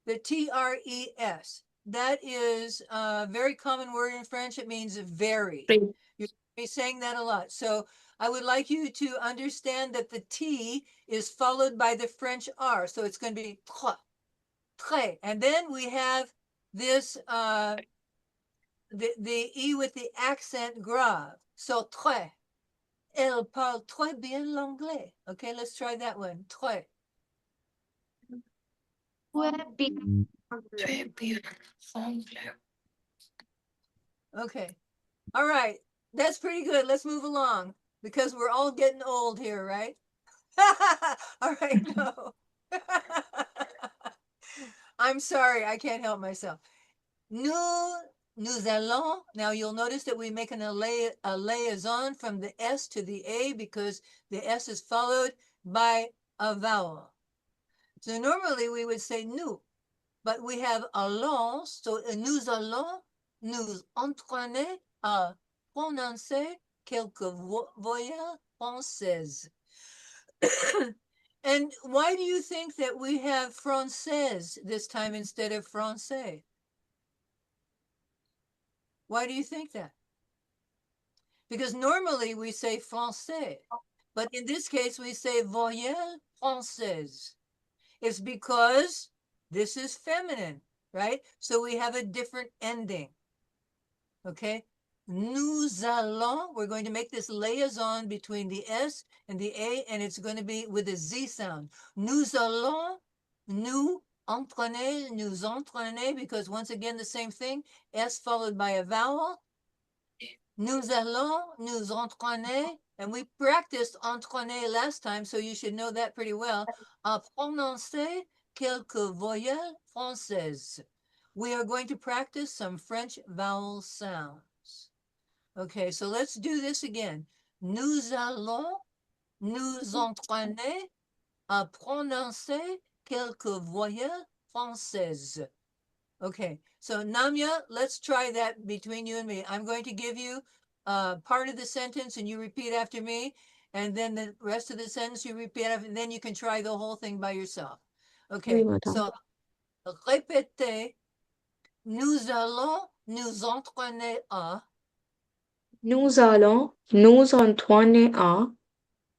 the Tres. That is a very common word in French. It means very.
Three.
You're be saying that a lot. So I would like you to understand that the T is followed by the French R. So it's going to be trois, très. And then we have this, the E with the accent grave. So très. Elle parle très bien l'anglais. Okay, let's try that one. Très.
Très bien anglais.
Très bien l'anglais.
Okay. All right. That's pretty good. Let's move along because we're all getting old here, right? All right, no. I'm sorry, I can't help myself. Nous, nous allons. Now you'll notice that we make a liaison from the S to the A because the S is followed by a vowel. So normally we would say nous, but we have allons, so nous allons nous entraîner à prononcer quelques voyelles françaises. And why do you think that we have française this time instead of français? Why do you think that? Because normally we say français, but in this case we say voyelle française. It's because this is feminine, right? So we have a different ending. Okay? Nous allons, we're going to make this liaison between the S and the A, and it's going to be with a Z sound. Nous allons, nous entraîner, because once again, the same thing, S followed by a vowel. Nous allons nous entraîner, and we practiced entraîner last time, so you should know that pretty well, à prononcer quelques voyelles françaises. We are going to practice some French vowel sounds. Okay, so let's do this again. Nous allons nous entraîner à prononcer quelques voyelles françaises. Okay, so Namya, let's try that between you and me. I'm going to give you part of the sentence and you repeat after me, and then the rest of the sentence you repeat after, and then you can try the whole thing by yourself.
Oui,
Okay,
madame.
so répétez. Nous allons nous entraîner à.
Nous allons nous entraîner à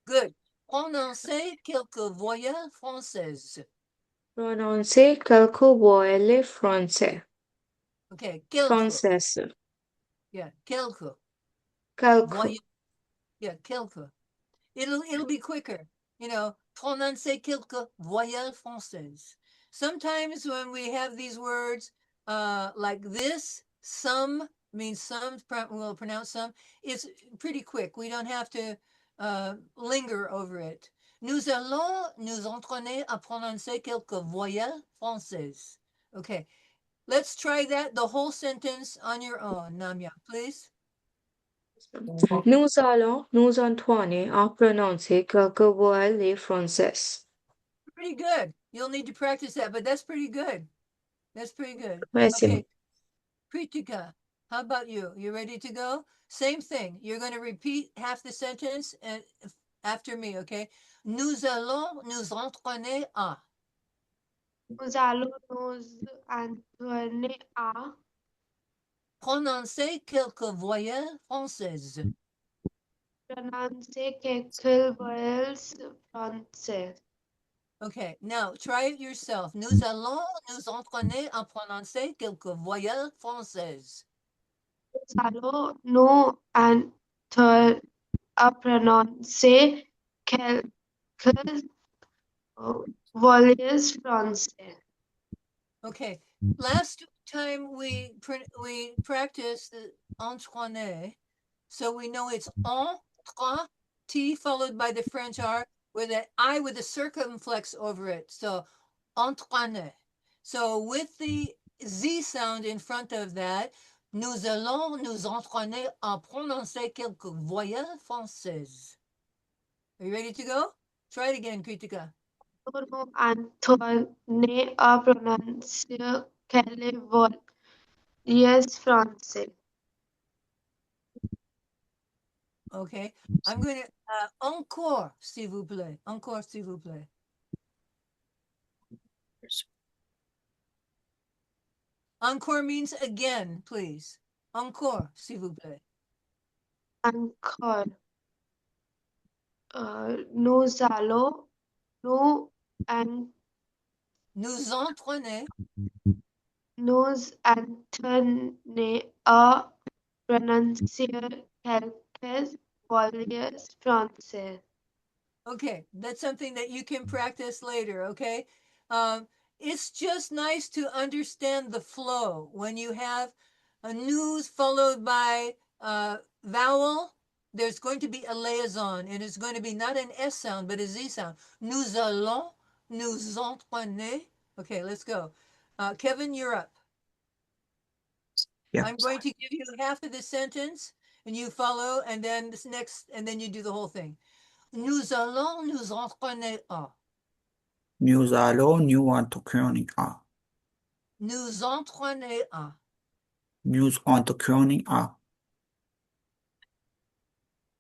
Good. Prononcer quelques voyelles françaises.
prononcer quelques voyelles françaises.
Okay, quelques.
Françaises.
Yeah, quelques.
Quelques.
Voyelles. Yeah, quelques. It'll be quicker. You know, prononcer quelques voyelles françaises. Sometimes when we have these words like this, some means some, we'll pronounce some, it's pretty quick. We don't have to linger over it. Nous allons nous entraîner à prononcer quelques voyelles françaises. Okay, let's try that, the whole sentence on your own, Namya, please.
Nous allons nous entraîner à prononcer quelques voyelles françaises.
Pretty good. You'll need to practice that, but that's pretty good. That's pretty good.
Merci.
Okay, Kritika, how about you? You ready to go? Same thing. You're going to repeat half the sentence and after me, okay? Nous allons nous entraîner à.
Nous allons nous entraîner à
Prononcer quelques voyelles françaises.
prononcer quelques voyelles françaises.
Okay, now try it yourself. Nous allons nous entraîner à prononcer quelques voyelles françaises.
Nous allons nous entraîner à prononcer quelques voyelles françaises.
Okay, last time we practiced the entraîner, so we know it's entra, T followed by the French R, with an I with a circumflex over it. So entraîner. So with the Z sound in front of that, nous allons nous entraîner à prononcer quelques voyelles françaises. Are you ready to go? Try it again, Kritika.
Nous entraîner à prononcer quelques voyelles françaises.
Okay, I'm going to, encore, s'il vous plaît. Encore, s'il vous plaît. Encore means again, please. Encore, s'il vous plaît.
Encore. Nous allons nous
Nous entraîner
nous entraîner à prononcer quelques voyelles françaises.
Okay, that's something that you can practice later, okay? It's just nice to understand the flow when you have a nous followed by a vowel. There's going to be a liaison, and it's going to be not an S sound, but a Z sound. Nous allons nous entraîner. Okay, let's go. Kevin, you're up.
Yeah.
I'm going to give you half of the sentence, and you follow, and then this next, and then you do the whole thing. Nous allons nous entraîner à.
Nous allons nous entraîner à.
Nous entraîner à.
Nous entraîner à.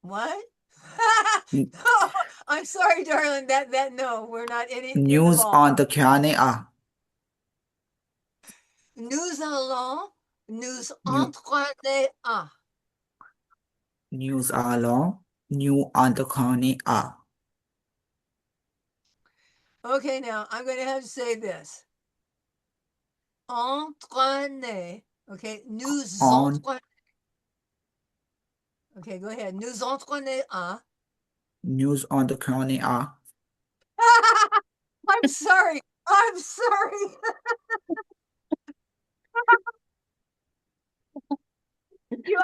What?
N-
No, I'm sorry, darling. That no, we're not in it.
Nous
involved.
entraîner à.
Nous allons Nous
Nous,
entraîner à.
nous allons nous entraîner à.
Okay, now I'm going to have to say this. Entraîner. Okay, nous
On
entraîner. Okay, go ahead. Nous entraîner à.
nous entraîner à.
I'm sorry. I'm sorry.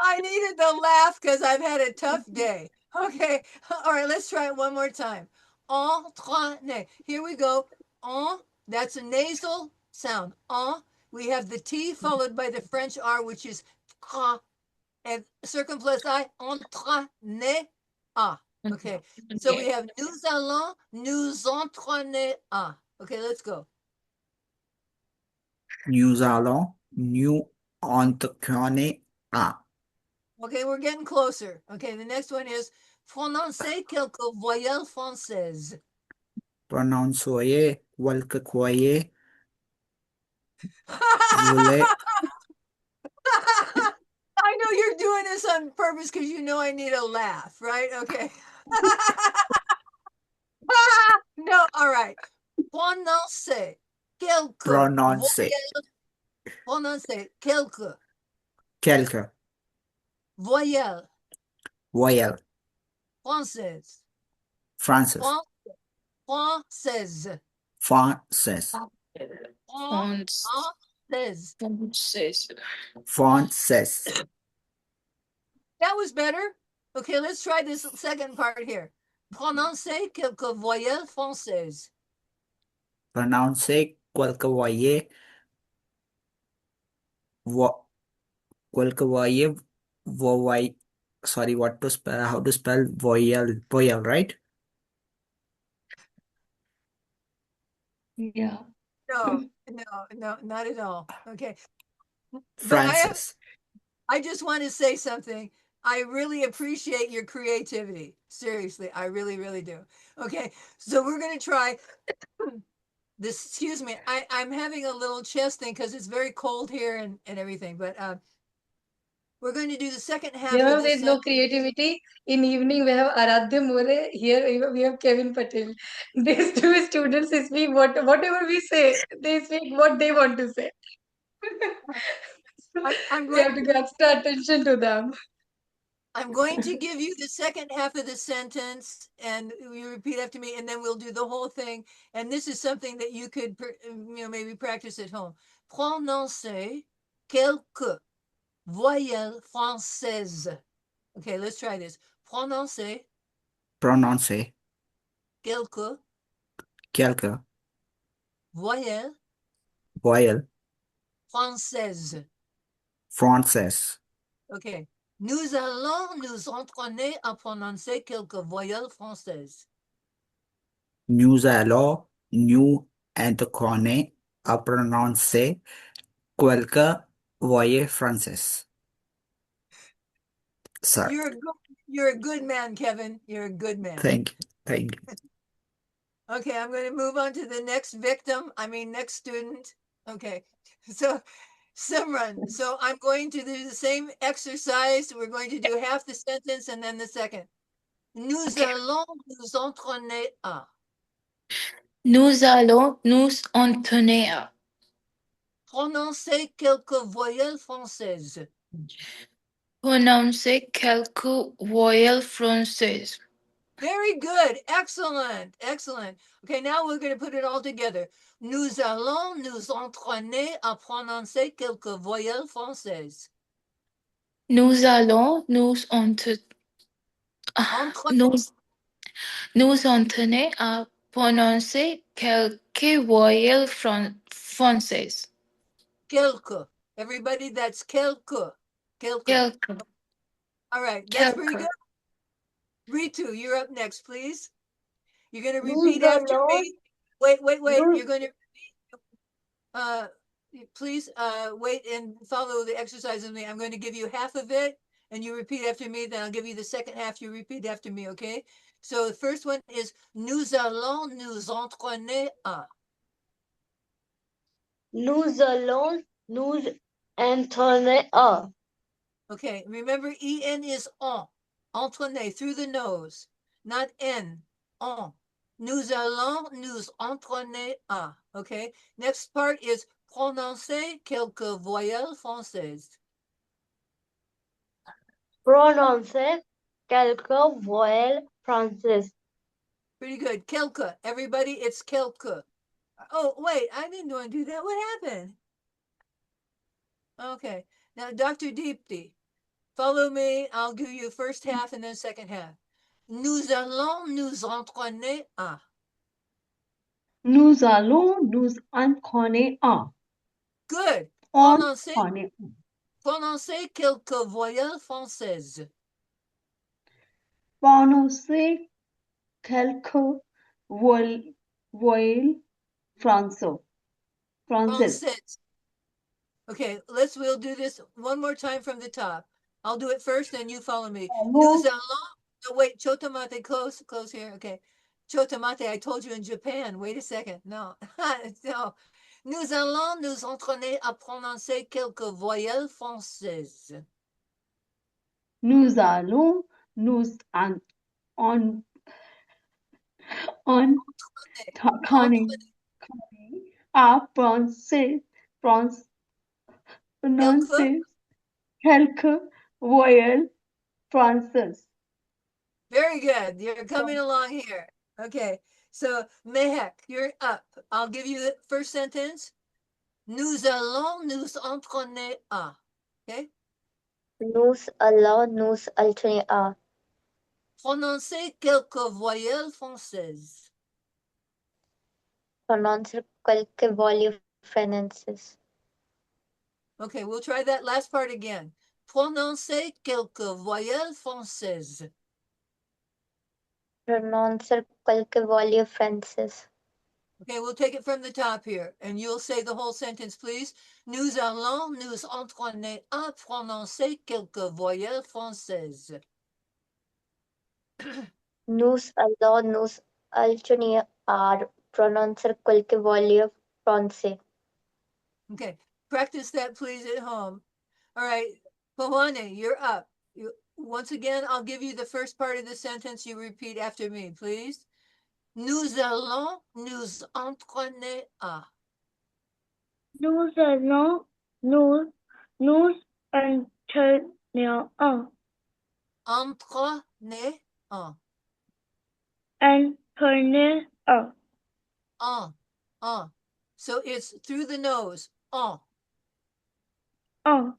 I needed the laugh because I've had a tough day. Okay. All right, let's try it one more time. Entraîner. Here we go. En, that's a nasal sound. En. We have the T followed by the French R, which is tra. And circumflex I, entraîner à. Okay. So we have nous allons nous entraîner à. Okay, let's go.
Nous allons nous entraîner à.
Okay, we're getting closer. Okay, the next one is prononcer quelques voyelles françaises.
Prononcer quelques voyelles. Voulez
I know you're doing this on purpose because you know I need a laugh, right? Okay. No, all right. Prononcer quelques
prononcer
prononcer quelques
quelques
voyelles
voyelles
françaises.
françaises.
Françaises.
Françaises.
Françaises.
Françaises.
That was better. Okay, let's try this second part here. Prononcer quelques voyelles françaises.
Prononcer quelques voyelles. Quelques voyelles. Voyelle. Sorry, what to spell? How to spell voyelle? Voyelle, right?
Yeah.
No, not at all. Okay. But
Francis.
I just want to say something. I really appreciate your creativity. Seriously, I really, really do. Okay, so we're going to try this. Excuse me, I'm having a little chest thing because it's very cold here and everything. But we're going to do the second half
You
of
know,
this
there's no
sentence.
creativity. In evening, we have Aradhya More. Here we have Kevin Patel. These two students speak whatever we say. They speak what they want to say.
I'm
We
going.
have to give extra attention to them.
I'm going to give you the second half of the sentence, and you repeat after me, and then we'll do the whole thing. And this is something that you could, maybe practice at home. Prononcer quelques voyelles françaises. Okay, let's try this. Prononcer
Prononcer
quelques
quelques
voyelles
voyelles
françaises.
françaises.
Okay. Nous allons nous entraîner à prononcer quelques voyelles françaises.
Nous allons nous entraîner à prononcer quelques voyelles françaises. Sir,
You're a good man, Kevin. You're a good man.
thank you. Thank you.
Okay, I'm going to move on to the next next student. Okay, so Simran, so I'm going to do the same exercise. We're going to do half the sentence and then the second. Nous
Okay.
allons nous entraîner à.
Nous allons nous entraîner à
Prononcer quelques voyelles françaises.
prononcer quelques voyelles françaises.
Very good. Excellent. Excellent. Okay, now we're going to put it all together. Nous allons nous entraîner à prononcer quelques voyelles françaises.
Nous allons
Entraîner.
nous entraîner à prononcer quelques voyelles françaises.
Quelques. Everybody, that's quelques. Quelques.
Quelques.
All right, that's pretty
Quelques.
good. Ritu, you're up next, please. You're going to
Nous
repeat after
allons,
me. Wait.
nous,
You're going to please wait and follow the exercise with me. I'm going to give you half of it and you repeat after me. Then I'll give you the second half. You repeat after me, okay? So the first one is nous allons nous entraîner à.
nous allons nous Antoine,
Okay, remember en is en. Entraîner through the nose, not en. En. Nous allons nous entraîner à. Okay, next part is prononcer quelques voyelles françaises.
prononcer quelques voyelles françaises.
Pretty good. Quelques. Everybody, it's quelques. Oh, wait, I didn't want to do that. What happened? Okay. Now, Dr. Deepti, follow me. I'll give you first half and then second half. Nous allons nous entraîner à.
Nous allons nous entraîner à.
Good.
Entraîner.
Prononcez quelques voyelles françaises.
Prononcer quelques voyelles françaises.
Françaises. Okay, we'll do this one more time from the top. I'll do it first, then you follow me. Nous allons, no, wait, chotomate, close here, okay. Chotomate, I told you in Japan, wait a second, no, no. Nous allons nous entraîner à prononcer quelques voyelles françaises.
Nous allons nous entraîner à prononcer quelques voyelles françaises.
Very good. You're coming along here. Okay. So, Mehek, you're up. I'll give you the first sentence. Nous allons nous entraîner à. Okay.
Nous allons nous entraîner à.
Prononcer quelques voyelles françaises.
Prononcer quelques voyelles françaises.
Okay, we'll try that last part again. Prononcer quelques voyelles françaises.
Prononcer quelques voyelles françaises.
Okay, we'll take it from the top here, and you'll say the whole sentence, please. Nous allons nous entraîner à prononcer quelques voyelles françaises.
Nous allons nous entraîner à prononcer quelques voyelles françaises.
Okay, practice that, please, at home. All right, Pawane, you're up. Once again, I'll give you the first part of the sentence. You repeat after me, please. Nous allons nous entraîner à.
Nous allons nous entraîner à.
Entraîner à.
Entraîner à.
En. So it's through the nose. En.
À.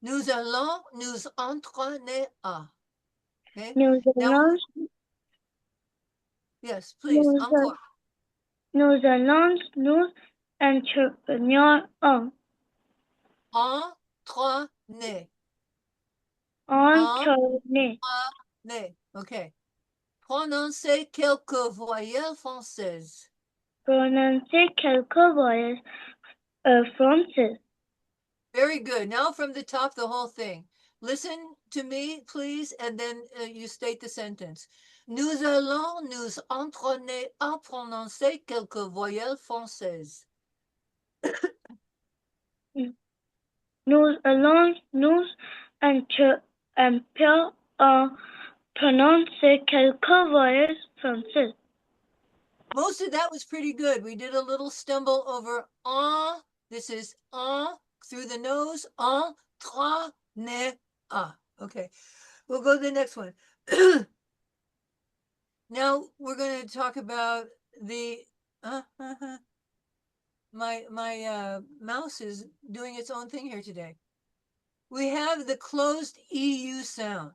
Nous allons nous entraîner à. Okay.
Nous
Now,
allons
yes, please. Encore.
nous allons nous entraîner à.
Entraîner.
Entraîner.
Entraîner. Okay. Prononcez quelques voyelles françaises.
Prononcer quelques voyelles françaises.
Very good. Now from the top, the whole thing. Listen to me, please, and then you state the sentence. Nous allons nous entraîner à prononcer quelques voyelles françaises.
Nous allons nous entraîner à prononcer quelques voyelles françaises.
Most of that was pretty good. We did a little stumble over en. This is en through the nose. Entraîner à. Okay. We'll go to the next one. Now we're going to talk about the my mouse is doing its own thing here today. We have the closed EU sound.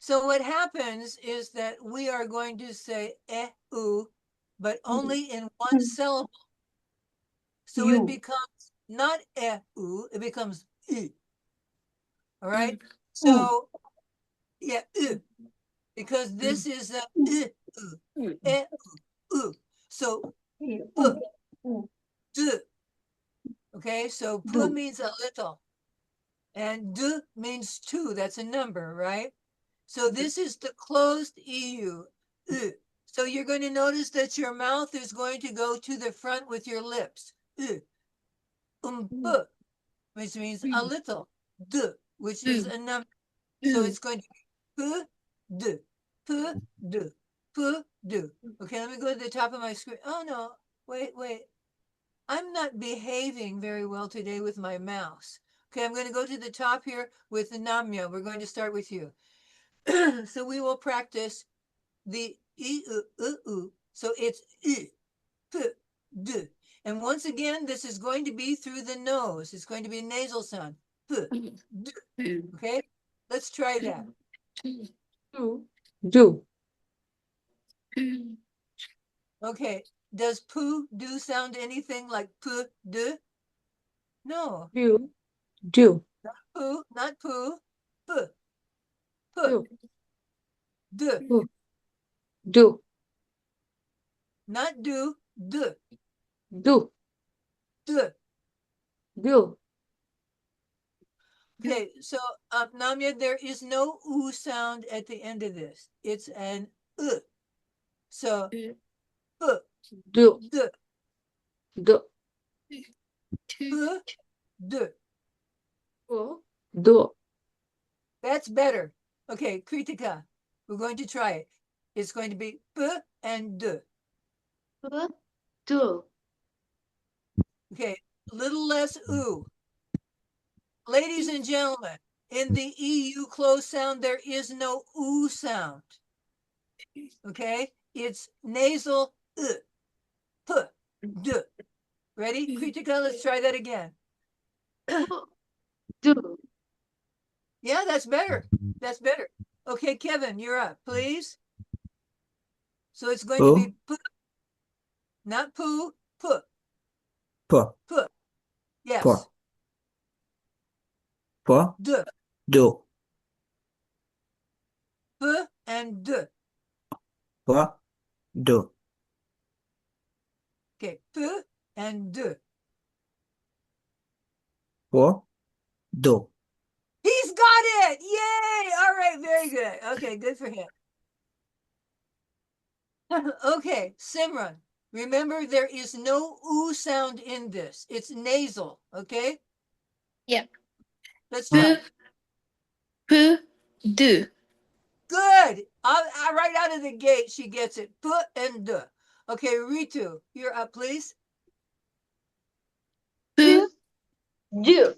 So what happens is that we are going to say u, but only in one syllable. So it becomes not u, it becomes u. All right. So yeah, u, because this is a u, u. So du. Okay, so pu means a little, and du means two. That's a number, right? So this is the closed EU. So you're going to notice that your mouth is going to go to the front with your lips. which means a little. D, which is a number. So it's going to be p, d. Okay, let me go to the top of my screen. Oh no, wait. I'm not behaving very well today with my mouse. Okay, I'm going to go to the top here with the Namya. We're going to start with you. So we will practice the I. So it's I, p, d. And once again, this is going to be through the nose. It's going to be a nasal sound. P, d. Okay, let's try that.
Do.
Okay, does poo do sound anything like p, d? No,
Do.
poo, not poo. P,
Do.
d,
Do.
not do, d,
Do.
d.
Do.
Okay, so Namya, there is no oo sound at the end of this. It's an So p,
Do.
d,
Do.
p, d.
Do.
That's better. Okay, Kritika, we're going to try it. It's going to be p and d.
Do.
Okay, a little less oo. Ladies and gentlemen, in the EU close sound, there is no oo sound. Okay, it's nasal p, d. Ready? Kritika, let's try that again.
Do.
Yeah, that's better. That's better. Okay, Kevin, you're up, please. So it's going to
Poo,
be p, not poo, p,
p,
p.
p,
Yes,
p,
d,
do,
p and d.
p, do,
Okay, p and d.
p, do.
He's got it! Yay! All right, very good. Okay, good for him. Okay, Simran, remember there is no oo sound in this. It's nasal, okay?
Yep.
Let's
P,
try.
p, do.
Good. Right out of the gate, she gets it. P and d. Okay, Ritu, you're up, please.
P,
Do.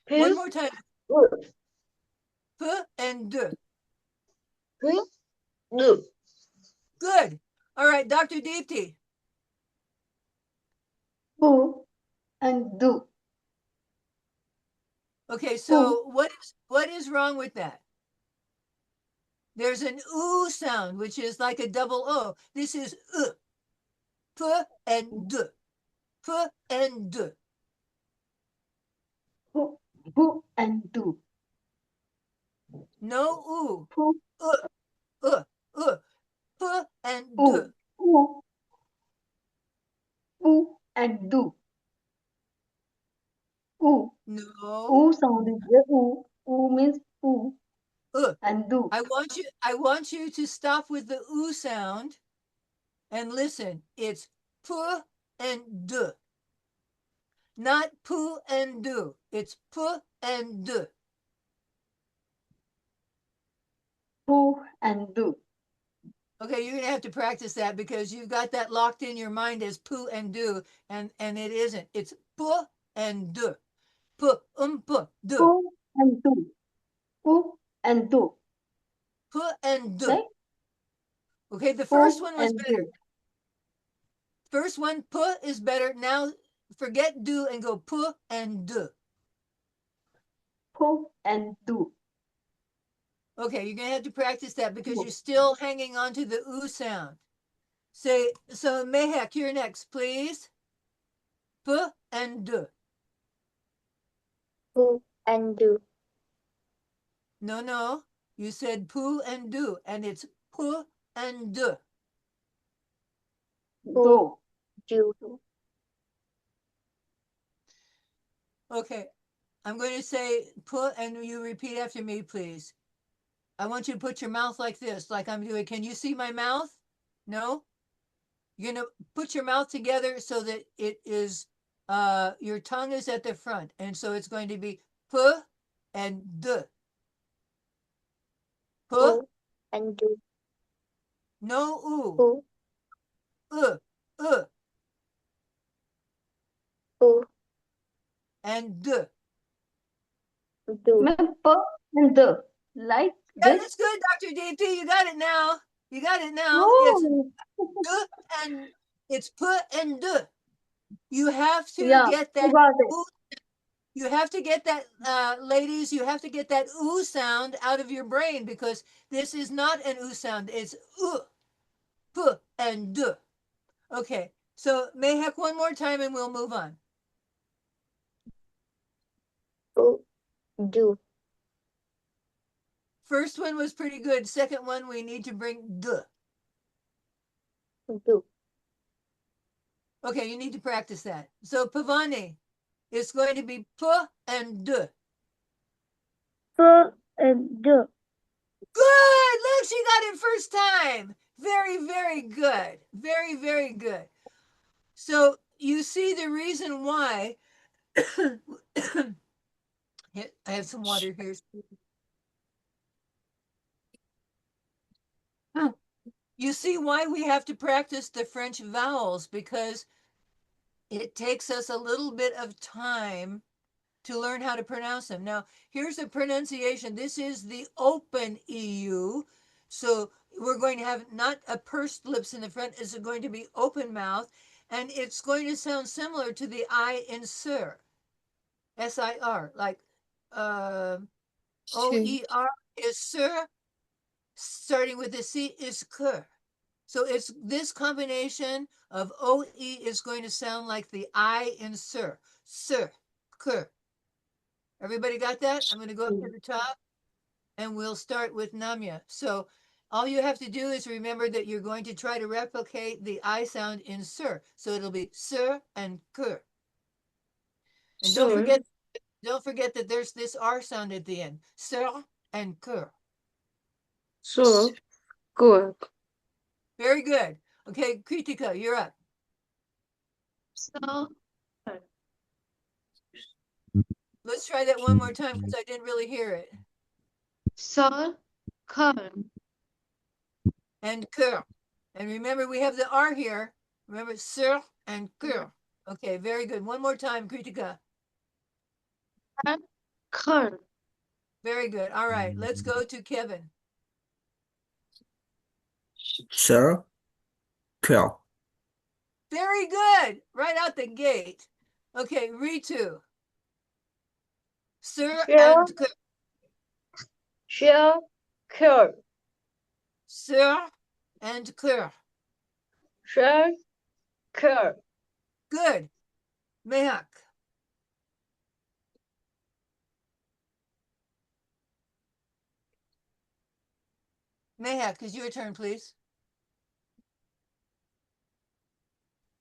One more time.
Do.
P and d.
Do.
Good. All right, Dr. Deepti.
Poo and do.
Okay, so what is wrong with that? There's an oo sound, which is like a double O. This is p and d. P and d.
Poo and do.
No oo.
Poo,
Uh. P and d.
poo, poo, poo and do. Oo.
No.
Oo sound is there. Oo. Oo means poo and do.
I want you to stop with the oo sound and listen. It's p and d. Not poo and do. It's p and d.
Poo and do.
Okay, you're gonna have to practice that because you've got that locked in your mind as poo and do, and it isn't. It's p and d. P d.
Poo and do. Poo and do.
P and d.
Right?
Okay, the first
Poo
one was
and
better.
do.
First one, p is better. Now forget do and go p and d.
Poo and do.
Okay, you're gonna have to practice that because you're still hanging on to the oo sound. So Mehak, you're next, please. P and d.
Poo and do.
No. You said poo and do, and it's p and d.
Do.
Do.
Okay, I'm going to say put, and you repeat after me, please. I want you to put your mouth like this, like I'm doing. Can you see my mouth? No? You're going to put your mouth together so that it is your tongue is at the front, and so it's going to be p and d. P,
O and do.
no u.
O,
Uh,
O,
and d.
do.
Ma'am, P and the. Like
Yeah,
this.
that's good, Dr. DP. You got it now. You got it now. It's
Oh,
d and it's p and d. You have to
yeah,
get
I
that
got it.
ooh, you have to get that ladies, you have to get that ooh sound out of your brain because this is not an ooh sound. It's p and d. Okay. So Mayhak one more time and we'll move on.
O, do.
First one was pretty good. Second one we need to bring d.
Do.
Okay, you need to practice that. So Pavani, it's going to be p and d.
P and do.
Good. Look, she got it first time. Very, very good. Very, very good. So you see the reason why. I have some water here. You see why we have to practice the French vowels, because it takes us a little bit of time to learn how to pronounce them. Now, here's a pronunciation. This is the open EU. So we're going to have not a pursed lips in the front, it's going to be open mouth. And it's going to sound similar to the I in sir, S-I-R, like O-E-R is sir, starting with the C is cur. So it's this combination of O-E is going to sound like the I in sir, cur. Everybody got that? I'm going to go up to the top and we'll start with Namya. So all you have to do is remember that you're going to try to replicate the I sound in sir. So it'll be sir and cur. And don't forget that there's this R sound at the end. Sir and cur.
So, good.
Very good. Okay, Kritika, you're up.
So,
Let's try that one more time because I didn't really hear it.
so, corn.
And cur. And remember, we have the R here. Remember, sir and cur. Okay, very good. One more time, Kritika.
Corn.
Very good. All right, let's go to Kevin.
Sir, Kel.
Very good. Right out the gate. Okay, Ritu. Sir
Sure.
and cur.
Sure. Cur.
Sir and cur.
Sure. Cur.
Good. Mehak. Mehak, it's your turn, please.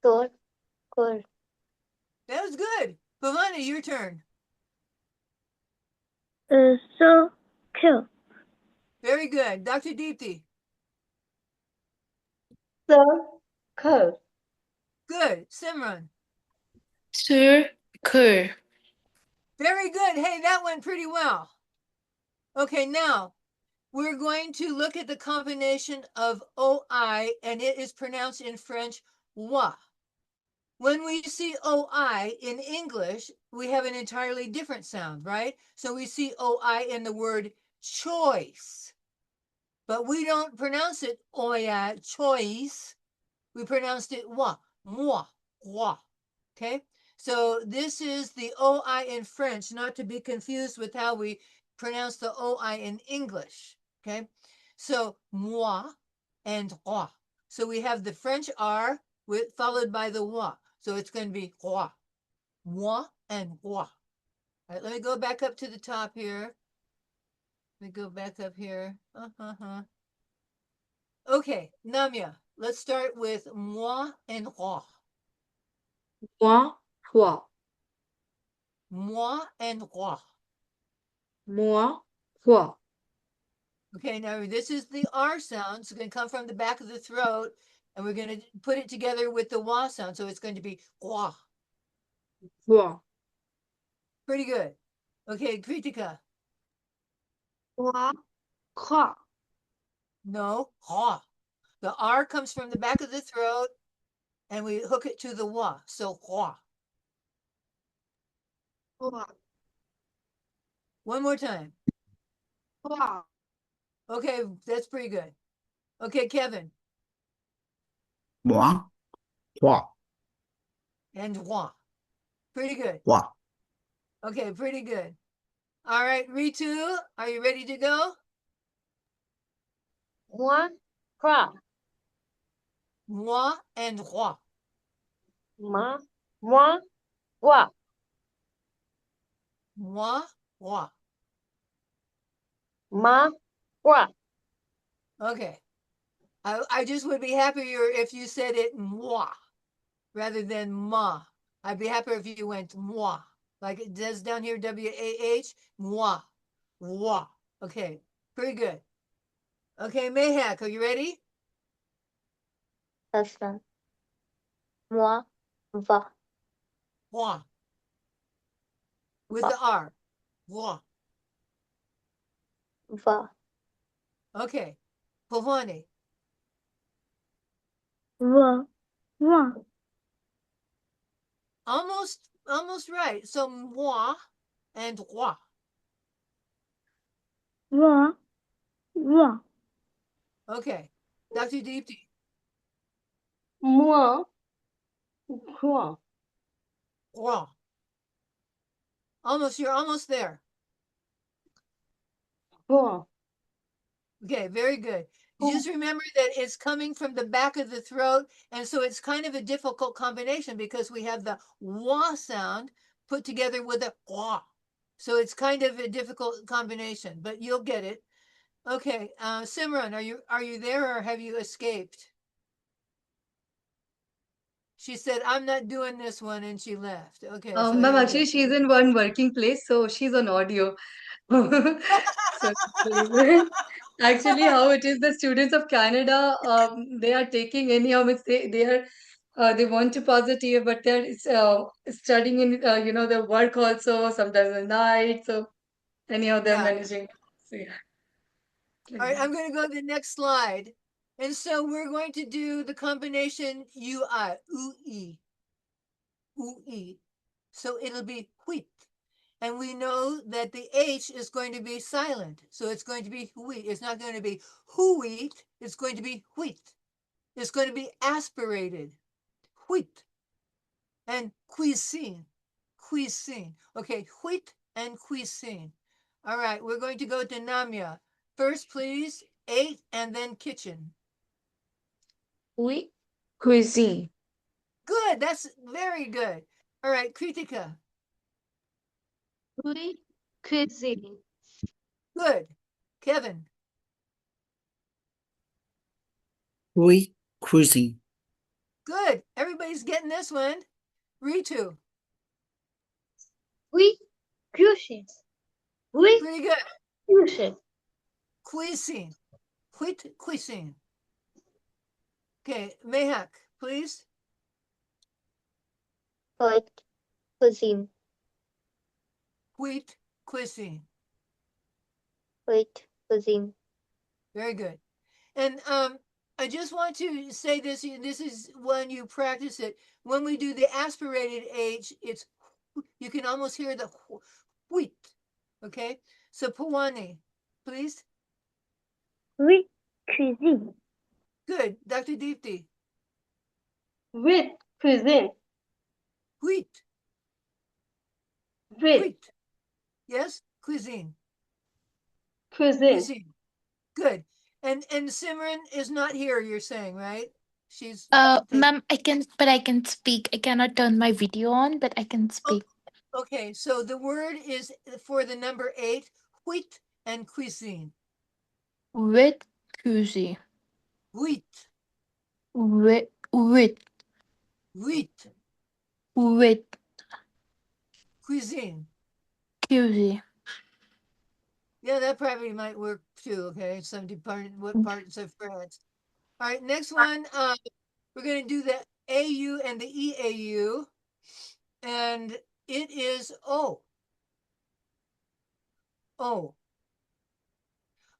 Cur. Cur.
That was good. Bhavani, your turn.
So. Cur.
Very good. Dr. Deepti.
Sir, cur.
Good. Simran.
Sur, cur.
Very good. Hey, that went pretty well. Okay, now we're going to look at the combination of OI, and it is pronounced in French, wa. When we see OI in English, we have an entirely different sound, right? So we see OI in the word choice, but we don't pronounce it oya, choice. We pronounced it wa, moi, wa. Okay? So this is the OI in French, not to be confused with how we pronounce the OI in English. Okay? So moi and roi. So we have the French R followed by the wa. So it's going to be roi. Moi and roi. All right, let me go back up to the top here. Let me go back up here. Okay, Namya, let's start with moi and roi.
Moi, roi.
Moi and roi.
Moi, roi.
Okay, now this is the R sound. It's going to come from the back of the throat, and we're going to put it together with the wa sound. So it's going to be roi.
Trois.
Pretty good. Okay, Kritika.
Trois. Croix.
No, ha. The R comes from the back of the throat and we hook it to the wa. So ha.
Trois.
One more time.
Trois.
Okay, that's pretty good. Okay, Kevin.
Moi. Trois.
And wa. Pretty good.
Trois.
Okay, pretty good. All right, Ritu, are you ready to go?
Moi. Croix.
Moi and roi.
Ma. Moi. Croix.
Moi, roi.
Ma. Croix.
Okay. I just would be happier if you said it moi rather than ma. I'd be happier if you went moi. Like it does down here, W-A-H, moi. Moi. Okay, pretty good. Okay, Mayhack, are you ready?
Yes, ma'am. Moi. Va.
Moi. With
Va.
the R. Moi.
Va.
Okay. Pavani.
Va. Va.
Almost right. So moi and roi.
Va. Va.
Okay. Dr. Deepti.
Moi. Croix.
Roi. You're almost there.
Croix.
Okay, very good. Just remember that it's coming from the back of the throat, and so it's kind of a difficult combination because we have the wah sound put together with a wah. So it's kind of a difficult combination, but you'll get it. Okay, Simran, are you there or have you escaped? She said, "I'm not doing this one," and she left. Okay, so
Ma'am,
here we go.
actually, she's in one working place, so she's on audio. So actually, how it is, the students of Canada, they are taking anyhow, means they want to pass the TF, but they're studying in the work also, sometimes at night. So anyhow, they're
Yeah.
managing. So yeah,
All
like
right,
that.
I'm going to go to the next slide. And so we're going to do the combination UI, U-E, U-E. So it'll be wheat. And we know that the H is going to be silent. So it's going to be wheat. It's not going to be wheat. It's going to be wheat. It's going to be aspirated. Wheat. And cuisine. Cuisine. Okay, wheat and cuisine. All right, we're going to go to Namya. First, please, 8 and then kitchen.
Oui. Cuisine.
Good, that's very good. All right, Kritika.
Oui. Cuisine.
Good. Kevin.
Oui. Cuisine.
Good. Everybody's getting this one. Ritu.
Oui. Cuisine. Oui.
Pretty good.
Cuisine.
Cuisine. Wheat cuisine. Okay, Mayhak, please.
Poet. Cuisine.
Wheat cuisine.
Wait. Cuisine.
Very good. And I just want to say this. This is when you practice it. When we do the aspirated H, it's you can almost hear the wheat. Okay. So Pawani, please.
Oui. Cuisine.
Good. Dr. Deepti.
With. Cuisine.
Wheat.
With.
Wheat. Yes. Cuisine.
Cuisine.
Cuisine. Good. And Simran is not here. You're saying, right? She's
Ma'am, I can speak. I cannot turn my video on, but I can speak.
okay. So the word is for the number 8, wheat and cuisine.
With cuisine.
Wheat.
With
Wheat.
with
Cuisine.
cuisine.
Yeah, that probably might work too. Okay, what parts of France? All right, next one. We're gonna do the AU and the EAU. and it is O. O.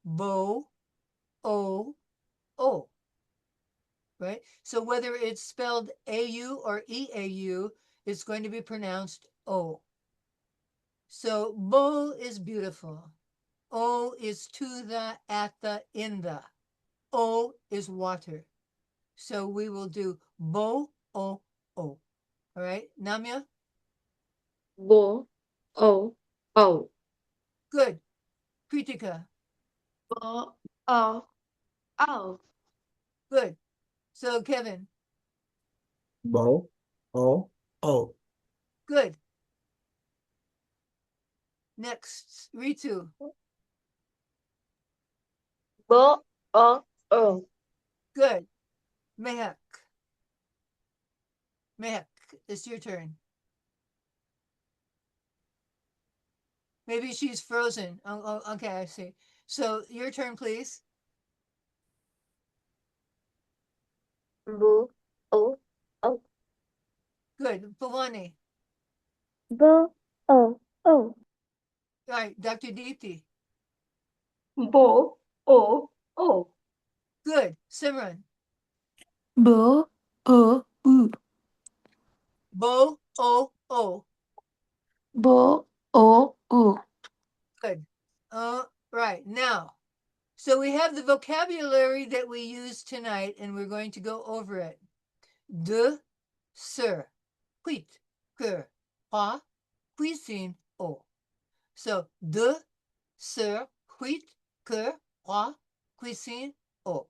Bo, O, O. Right? So whether it's spelled AU or EAU, it's going to be pronounced O. So bo is beautiful. O is to the, at the, in the. O is water. So we will do bo, o, o. All right, Namya?
Bo, O, O.
Good. Kritika?
Bo, O, O.
Good. So Kevin?
Bo, O, O.
Good. Next, Ritu.
Bo, O, O.
Good. Mehak. Mehak, it's your turn. Maybe she's frozen. Oh, okay, I see. So your turn, please.
Bo, O, O.
Good. Bhavani.
Bo, O, O.
All right, Dr. Deepti.
Bo, O, O.
Good. Simran.
Bo, O, U.
Bo, o, o.
Bo, O, U.
Good. Right. Now, so we have the vocabulary that we used tonight, and we're going to go over it. De, sir, huit, que, pas, cuisine, o. So, de, sir, huit, que, pas, cuisine, o.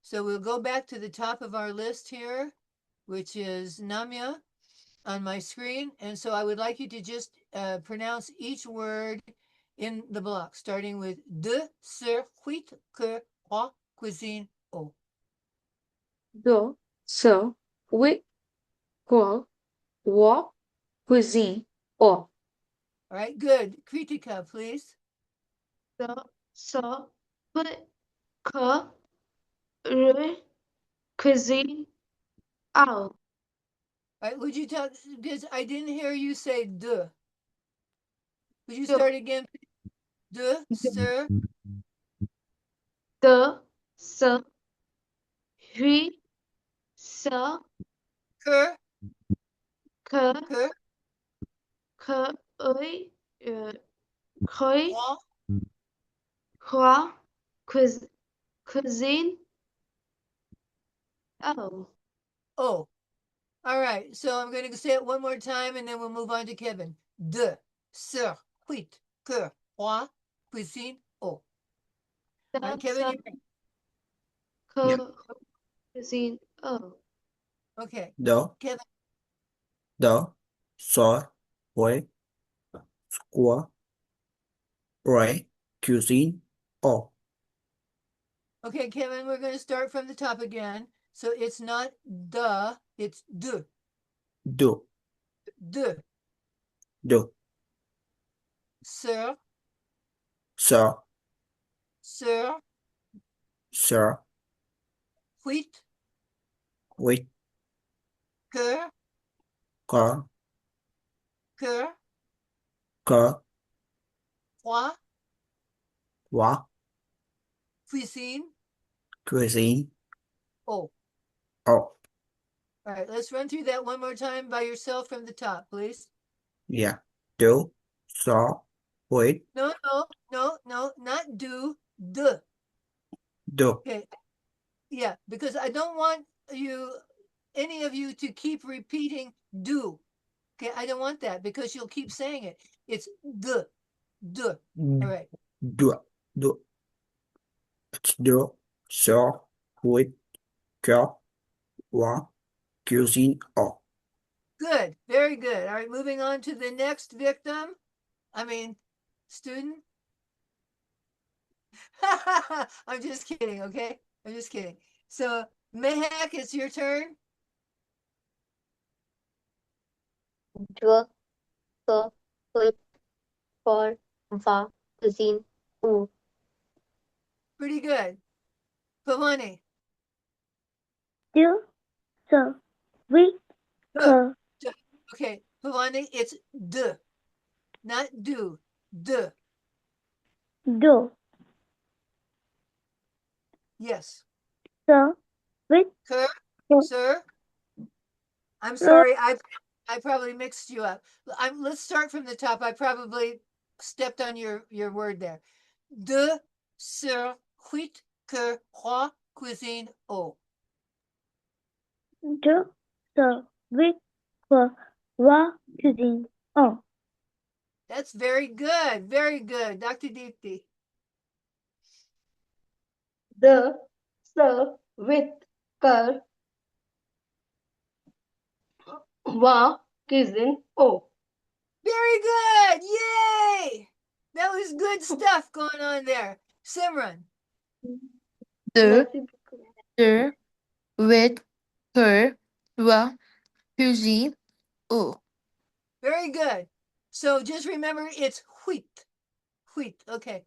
So we'll go back to the top of our list here, which is Namya on my screen. And so I would like you to just pronounce each word in the block, starting with de, sur, huit, que, trois, cuisine, o.
Do, so, we, quo, wa, cuisine, o.
All right, good. Kritika, please.
Do, so, we, que, re, cuisine, O.
All right, would you tell, because I didn't hear you say de. Would you
Do.
start again? De, sur,
De, so, hui, so,
que,
que,
que,
oi, croi,
trois,
croix, cuisine, O.
o. All right, so I'm going to say it one more time and then we'll move on to Kevin. De, sur, huit, que, trois, cuisine, o. All right,
De,
Kevin,
so,
you
Yeah.
cuisine, O.
okay.
Do,
Kevin,
do, so, we, squaw, re, cuisine, o.
okay, Kevin, we're going to start from the top again. So it's not the, it's de,
Do,
de,
do,
sur,
so,
sur,
sir,
huit,
we,
que,
car,
que,
car,
trois,
wa,
cuisine,
cuisine,
o.
o.
All right, let's run through that one more time by yourself from the top, please.
Yeah. Do, so, we,
No, not do, de.
do.
Okay, yeah, because I don't want any of you to keep repeating do. Okay, I don't want that because you'll keep saying it. It's de. All right.
Do, do. It's do, so, we, car, wa, cuisine, o.
Good. Very good. All right, moving on to the next student. I'm just kidding, okay? I'm just kidding. So, Mehak, it's your turn.
Je, que, huit, for, va, cuisine, ou.
Pretty good. Pavani.
Do, so, we,
Good. Okay, Pavani, it's d, not do, d.
Do.
Yes.
Sir, with
Sir,
the
sir, I'm sorry, I probably mixed you up. Let's start from the top. I probably stepped on your word there. De, sur, huit, que, roi, cuisine, au.
de, sir, with the wa cuisine. Oh,
That's very good. Very good. Dr. Deepti.
The, sir, with, कर, wa, cuisine, o.
Very good. Yay. That was good stuff going on there. Simran.
De,
Merci beaucoup.
sur, with, her, wa, cuisine, au.
Very good. So just remember it's wheat. Wheat. Okay.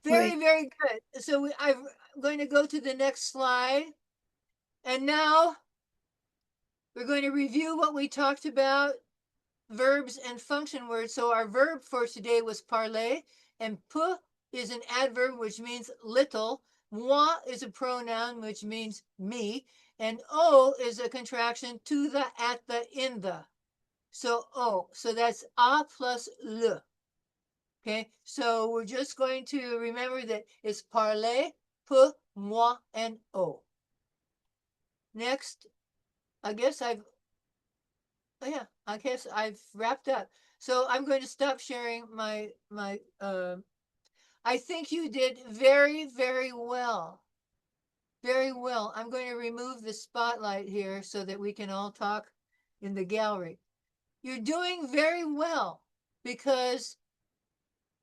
Very, very good. So I'm going to go to the next slide. And now we're going to review what we talked about, verbs and function words. So our verb for today was parler, and peu is an adverb, which means little. Moi is a pronoun, which means me. And o is a contraction to the, at the, in the. So o, so that's a plus le. Okay, so we're just going to remember that it's parler, peu, moi, and o. Next, I guess I've wrapped up. So I'm going to stop sharing my I think you did very, very well. Very well. I'm going to remove the spotlight here so that we can all talk in the gallery. You're doing very well because,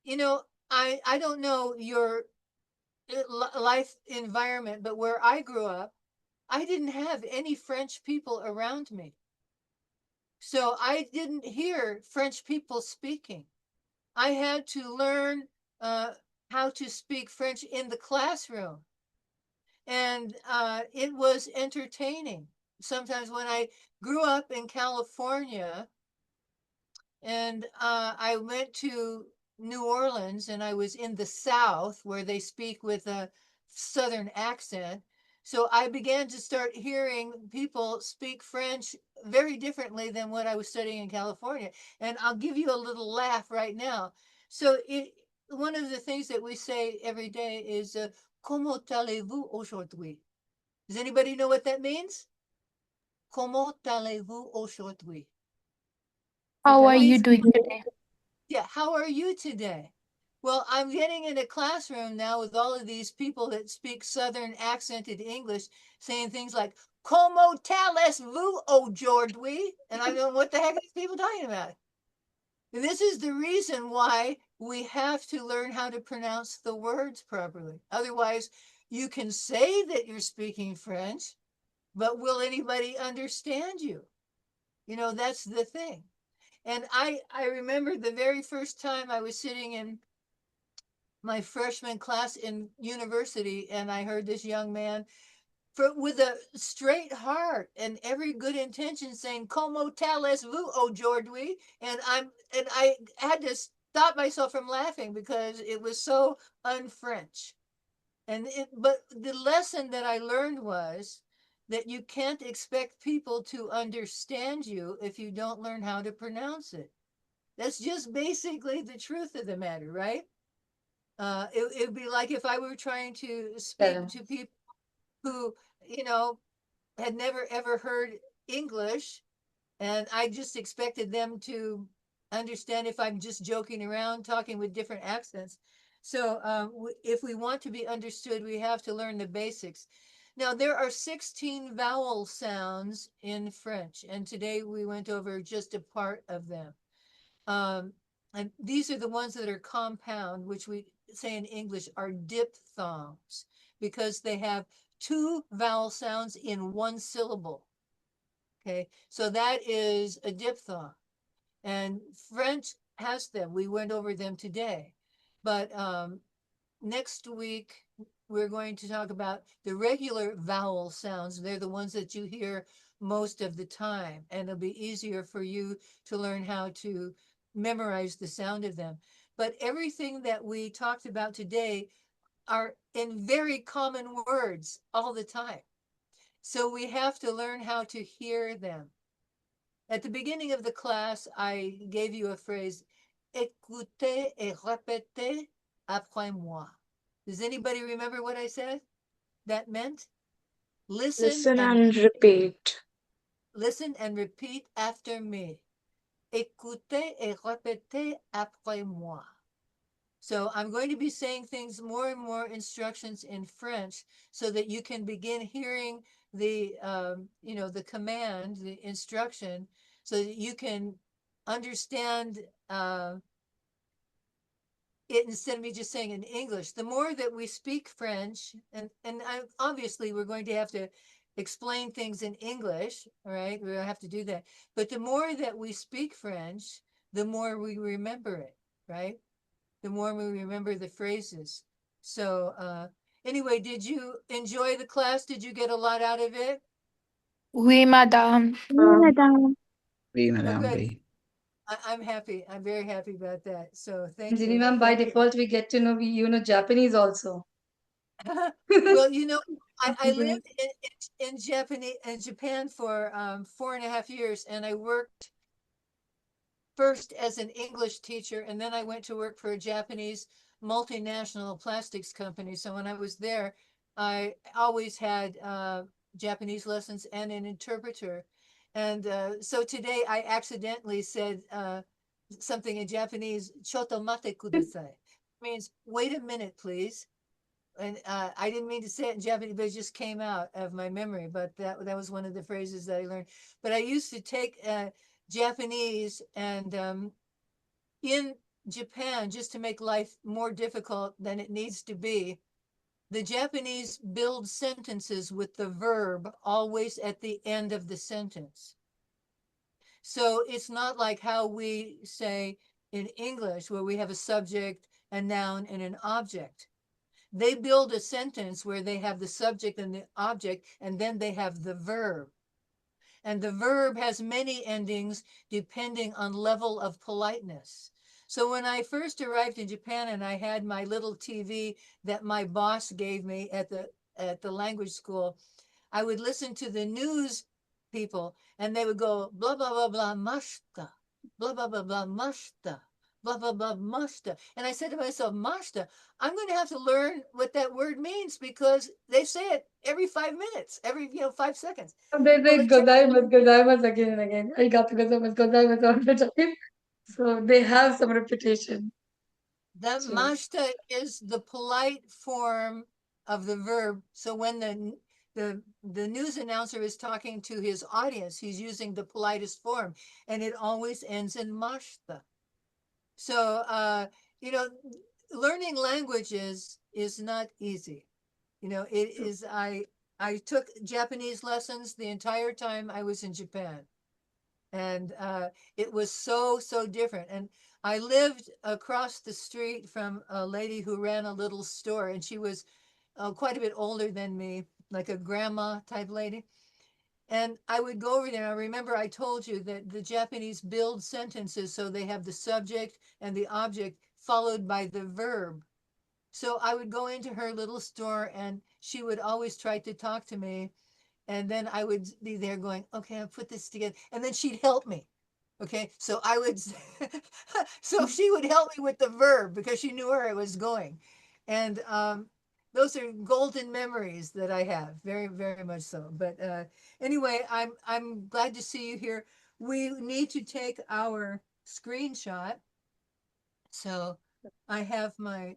you know, I don't know your life environment, but where I grew up, I didn't have any French people around me. So I didn't hear French people speaking. I had to learn how to speak French in the classroom. And it was entertaining. Sometimes when I grew up in California and I went to New Orleans and I was in the South where they speak with a Southern accent. So I began to start hearing people speak French very differently than what I was studying in California. And I'll give you a little laugh right now. So one of the things that we say every day is, comment allez-vous aujourd'hui? Does anybody know what that means? Comment allez-vous aujourd'hui?
How are
That
you
means,
doing today?
yeah, how are you today? Well, I'm getting in a classroom now with all of these people that speak Southern accented English saying things like, Comment allez-vous aujourd'hui? And I don't know what the heck are these people talking about. And this is the reason why we have to learn how to pronounce the words properly. Otherwise, you can say that you're speaking French, but will anybody understand you? You know, that's the thing. And I remember the very first time I was sitting in my freshman class in university and I heard this young man with a straight heart and every good intention saying, Como allez-vous aujourd'hui? And I had to stop myself from laughing because it was so un-French. But the lesson that I learned was that you can't expect people to understand you if you don't learn how to pronounce it. That's just basically the truth of the matter, right? It'd be like if I were trying to speak to people who, you know, had never ever heard English, and I just expected them to understand if I'm just joking around, talking with different accents. So if we want to be understood, we have to learn the basics. Now, there are 16 vowel sounds in French, and today we went over just a part of them. And these are the ones that are compound, which we say in English are diphthongs, because they have two vowel sounds in one syllable. Okay, so that is a diphthong. And French has them. We went over them today. But next week, we're going to talk about the regular vowel sounds. They're the ones that you hear most of the time, and it'll be easier for you to learn how to memorize the sound of them. But everything that we talked about today are in very common words all the time. So we have to learn how to hear them. At the beginning of the class, I gave you a phrase, écoutez et répétez après moi. Does anybody remember what I said that meant? Listen
Listen
and
and repeat.
repeat after me. Écoutez et répétez après moi. So I'm going to be saying things more and more instructions in French so that you can begin hearing the, the command, the instruction, so that you can understand it instead of me just saying in English. The more that we speak French, and obviously we're going to have to explain things in English, all right? We're going to have to do that. But the more that we speak French, the more we remember it, right? The more we remember the phrases. So anyway, did you enjoy the class? Did you get a lot out of it?
Oui, madame.
Madam.
Oui,
Oh,
madam.
good.
Oui.
I'm happy. I'm very happy about that. So thank
Jeannie
you.
ma'am, by
Thank you.
default, we get to know Japanese also.
Well, I lived in Japan for 4.5 years, and I worked first as an English teacher, and then I went to work for a Japanese multinational plastics company. So when I was there, I always had Japanese lessons and an interpreter. And so today I accidentally said something in Japanese, "Choto mate kudasai," means wait a minute, please. And I didn't mean to say it in Japanese, but it just came out of my memory. But that was one of the phrases that I learned. But I used to take Japanese, and in Japan, just to make life more difficult than it needs to be, the Japanese build sentences with the verb always at the end of the sentence. So it's not like how we say in English, where we have a subject, a noun, and an object. They build a sentence where they have the subject and the object, and then they have the verb. And the verb has many endings depending on level of politeness. So when I first arrived in Japan and I had my little TV that my boss gave me at the language school, I would listen to the news people, and they would go blah blah blah blah mashita, blah blah blah blah mashita, blah blah blah mashita. And I said to myself, mashita, I'm going to have to learn what that word means, because they say it every 5 minutes, every 5 seconds.
They
Well,
say gozaimasu again and again. Arigato gozaimasu all the time. So they have some repetition.
that
So,
mashta is the polite form of the verb. So when the news announcer is talking to his audience, he's using the politest form, and it always ends in mashta. So learning languages is not easy. It is. I took Japanese lessons the entire time I was in Japan, and it was so different. And I lived across the street from a lady who ran a little store, and she was quite a bit older than me, like a grandma type lady. And I would go over there. I remember I told you that the Japanese build sentences so they have the subject and the object followed by the verb. So I would go into her little store, and she would always try to talk to me. And then I would be there going, okay, I'll put this together. And then she'd help me. Okay. So I would, so she would help me with the verb because she knew where I was going. And those are golden memories that I have, very, very much so. But anyway, I'm glad to see you here. We need to take our screenshot. So I have my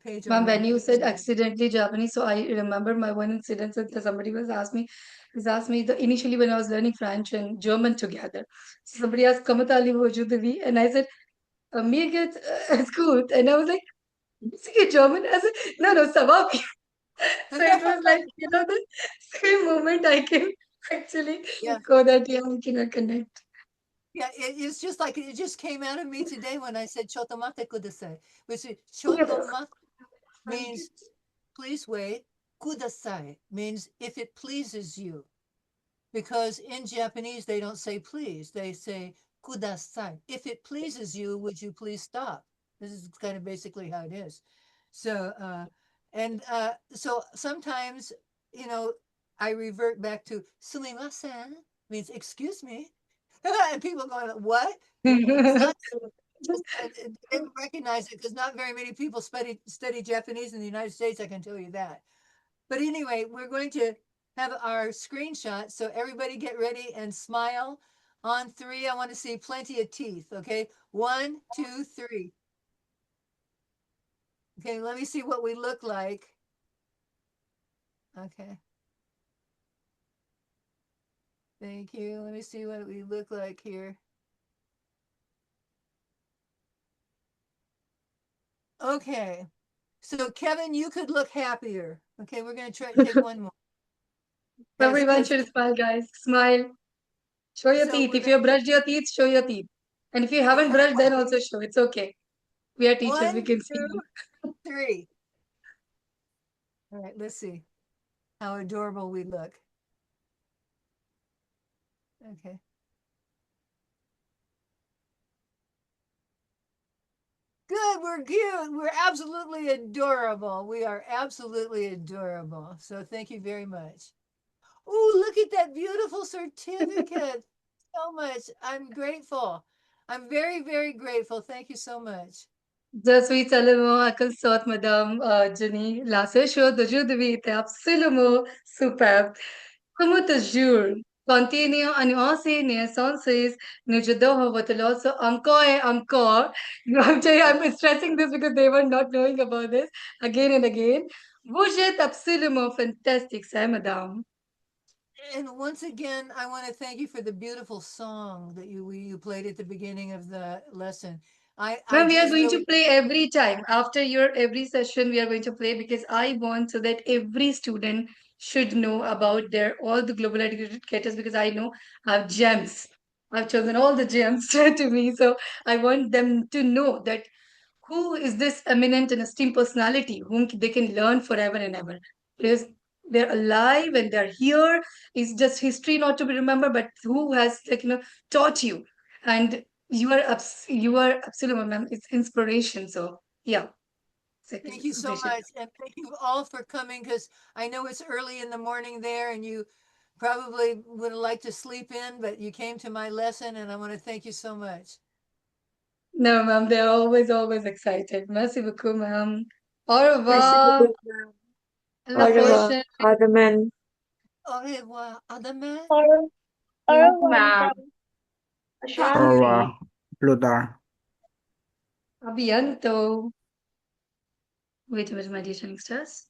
page on
ma'am,
my
when you said
computer.
accidentally Japanese, so I remember my one incident that somebody was asked me initially when I was learning French and German together. So somebody asked, "Comment allez-vous aujourd'hui?" And I said, "Mir geht's gut." And I was like, "Speak German?" I said, "No, ça va." So it was like, the same moment I can actually
Yeah.
go that, yeah, we can connect.
Yeah, it's just like it just came out of me today when I said chotomate kudasai, which is
Yes.
chotomate means please wait. Kudasai means if it pleases you. Because in Japanese, they don't say please, they say kudasai. If it pleases you, would you please stop? This is kind of basically how it is. So, so sometimes, you know, I revert back to sumimasen, means excuse me. And people going, what? It's not, they don't recognize it because not very many people study Japanese in the United States, I can tell you that. But anyway, we're going to have our screenshot. So everybody get ready and smile. On three, I want to see plenty of teeth. Okay. 1, 2, 3. Okay. Let me see what we look like. Okay. Thank you. Let me see what we look like here. Okay. So Kevin, you could look happier. Okay. We're going to try to take one more.
Everyone should smile, guys. Smile. Show your
So
teeth.
we're
If you have brushed your teeth, show your teeth. And if you haven't brushed, then also show. It's okay. We are teachers. We
1,
can see
2,
you.
3. All right. Let's see how adorable we look. Okay. Good, we're cute. We're absolutely adorable. We are absolutely adorable. So thank you very much. Oh, look at that beautiful certificate. So much. I'm grateful. I'm very, very grateful. Thank you so much.
Just salamo akıl sot madam Jeannie Rapstad do judo te absolumo superb. Como te juro, continue a nuance nuances no judo votaloso encore. I'm stressing this because they were not knowing about this again and again. Vous êtes absolument fantastic, madame.
And once again, I want to thank you for the beautiful song that you played at the beginning of the lesson. I
Ma'am, we are
just
going to
really
play every time. After your every session, we are going to play because I want so that every student should know about their all the global educators because I know I have gems. I've chosen all the gems to me. So I want them to know that who is this eminent and esteemed personality whom they can learn forever and ever. Because they're alive and they're here. It's just history not to be remembered, but who has taught you. And you are absolutely, ma'am. It's inspiration. So yeah,
thank
exactly.
you so
Appreciate
much. And thank you all for coming because I know it's early in the morning there and you probably would have liked to sleep in, but you came to my lesson and I want to thank you so much.
No, ma'am. They're always excited. Merci beaucoup, ma'am. Au
Merci
revoir.
beaucoup, ma'am.
À
Au
la
revoir.
prochaine.
À demain.
Au revoir. À demain.
Au
Yeah.
revoir,
Ma'am.
madame.
Thank
Au
you.
Shanti.
revoir, plus tard.
A bientôt. Wait a minute, my dear shining stars.